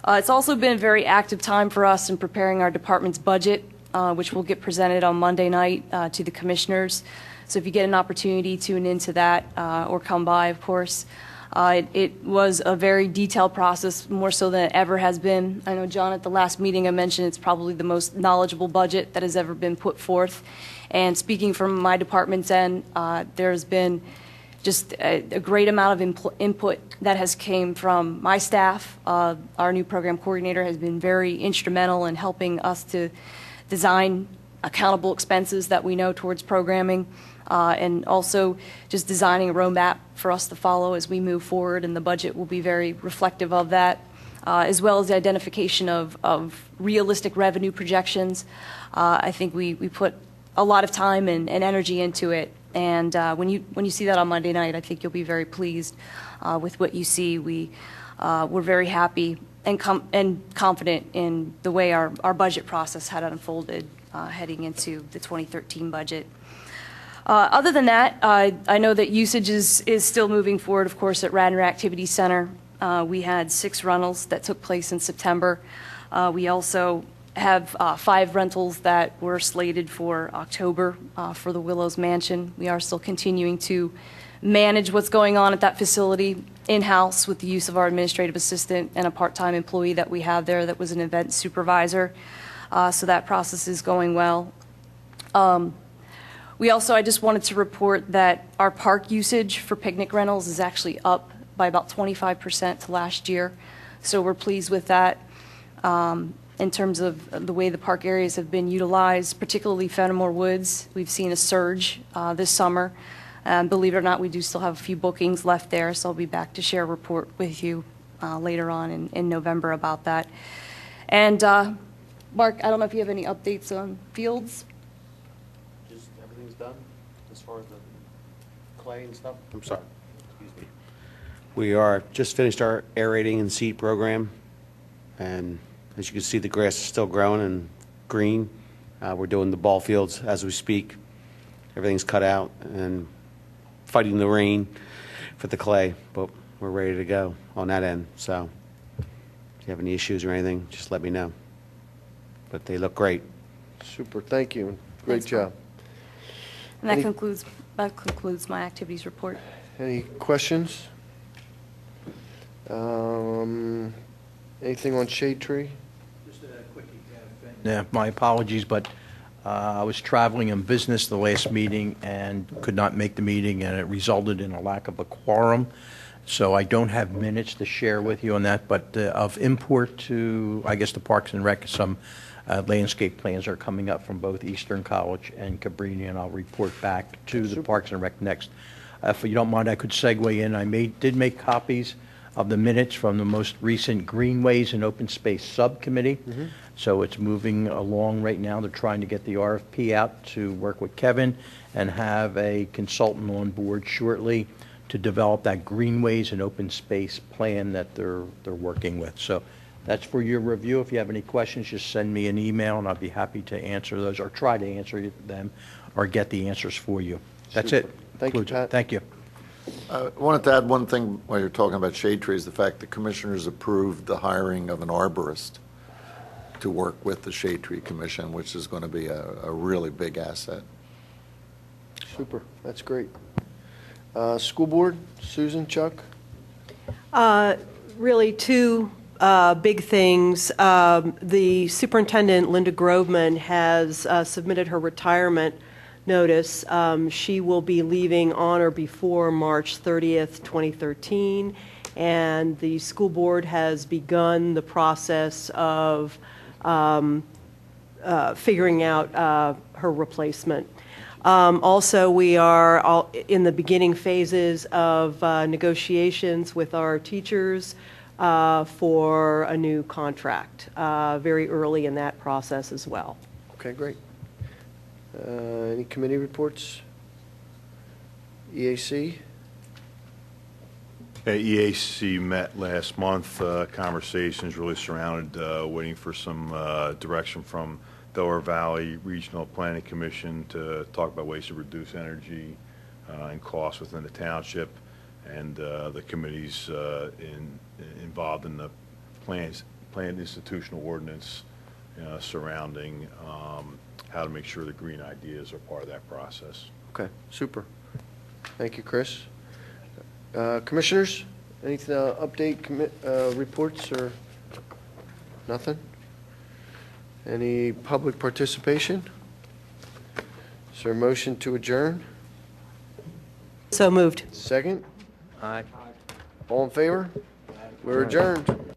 It's also been a very active time for us in preparing our department's budget, which will get presented on Monday night to the commissioners. So if you get an opportunity, tune into that or come by, of course. It was a very detailed process, more so than it ever has been. I know, John, at the last meeting I mentioned it's probably the most knowledgeable budget that has ever been put forth. And speaking from my department's end, there's been just a great amount of input that has came from my staff. Our new program coordinator has been very instrumental in helping us to design accountable expenses that we know towards programming, and also just designing a roadmap for us to follow as we move forward, and the budget will be very reflective of that, as well as the identification of realistic revenue projections. I think we put a lot of time and energy into it. And when you see that on Monday night, I think you'll be very pleased with what you see. We're very happy and confident in the way our budget process had unfolded heading into the 2013 budget. Other than that, I know that usage is still moving forward, of course, at Radnor Activity Center. We had 6 rentals that took place in September. We also have 5 rentals that were slated for October for the Willows Mansion. We are still continuing to manage what's going on at that facility in-house with the use of our administrative assistant and a part-time employee that we have there that was an event supervisor. So that process is going well. I just wanted to report that our park usage for picnic rentals is actually up by about 25% to last year. So we're pleased with that. In terms of the way the park areas have been utilized, particularly Fenimore Woods, we've seen a surge this summer. Believe it or not, we do still have a few bookings left there, so I'll be back to share a report with you later on in November about that. And Mark, I don't know if you have any updates on fields?
Just everything's done as far as the clay and stuff? I'm sorry. Excuse me. We are just finished our aerating and seed program, and as you can see, the grass is still growing and green. We're doing the ball fields as we speak. Everything's cut out and fighting the rain for the clay, but we're ready to go on that end. So if you have any issues or anything, just let me know. But they look great.
Super, thank you. Great
Thanks,
job.
And that concludes my activities report.
Any questions? Anything on Shade Tree?
Just a quick Yeah, my apologies, but I was traveling on business the last meeting and could not make the meeting, and it resulted in a lack of a quorum. So I don't have minutes to share with you on that, but of import to, I guess, the Parks and Rec, some landscape plans are coming up from both Eastern College and Cabrini, and I'll report back to the Parks and Rec next. If you don't mind, I could segue in. I did make copies of the minutes from the most recent Greenways and Open Space Subcommittee. So it's moving along right now. They're trying to get the RFP out to work with Kevin and have a consultant on board shortly to develop that Greenways and Open Space plan that they're working with. So that's for your review. If you have any questions, just send me an email and I'll be happy to answer those or try to answer them or get the answers for you. That's
Super.
it.
Thank you, Pat.
Thank you.
I wanted to add one thing while you're talking about shade trees, the fact the commissioners approved the hiring of an arborist to work with the Shade Tree Commission, which is going to be a really big asset.
Super, that's great. School Board, Susan, Chuck?
Really two big things. The superintendent, Linda Groveman, has submitted her retirement notice. She will be leaving on or before March 30th, 2013, and the school board has begun the process of figuring out her replacement. Also, we are in the beginning phases of negotiations with our teachers for a new contract, very early in that process as well.
Okay, great. Any committee reports? EAC?
EAC met last month. Conversations really surrounded waiting for some direction from Delaware Valley Regional Planning Commission to talk about ways to reduce energy and costs within the township, and the committees involved in the planned institutional ordinance surrounding how to make sure the green ideas are part of that process.
Okay, super. Thank you, Chris. Commissioners, anything update reports or nothing? Any public participation? Is there a motion to adjourn?
So moved.
Second?
Aye.
All in favor? We're adjourned.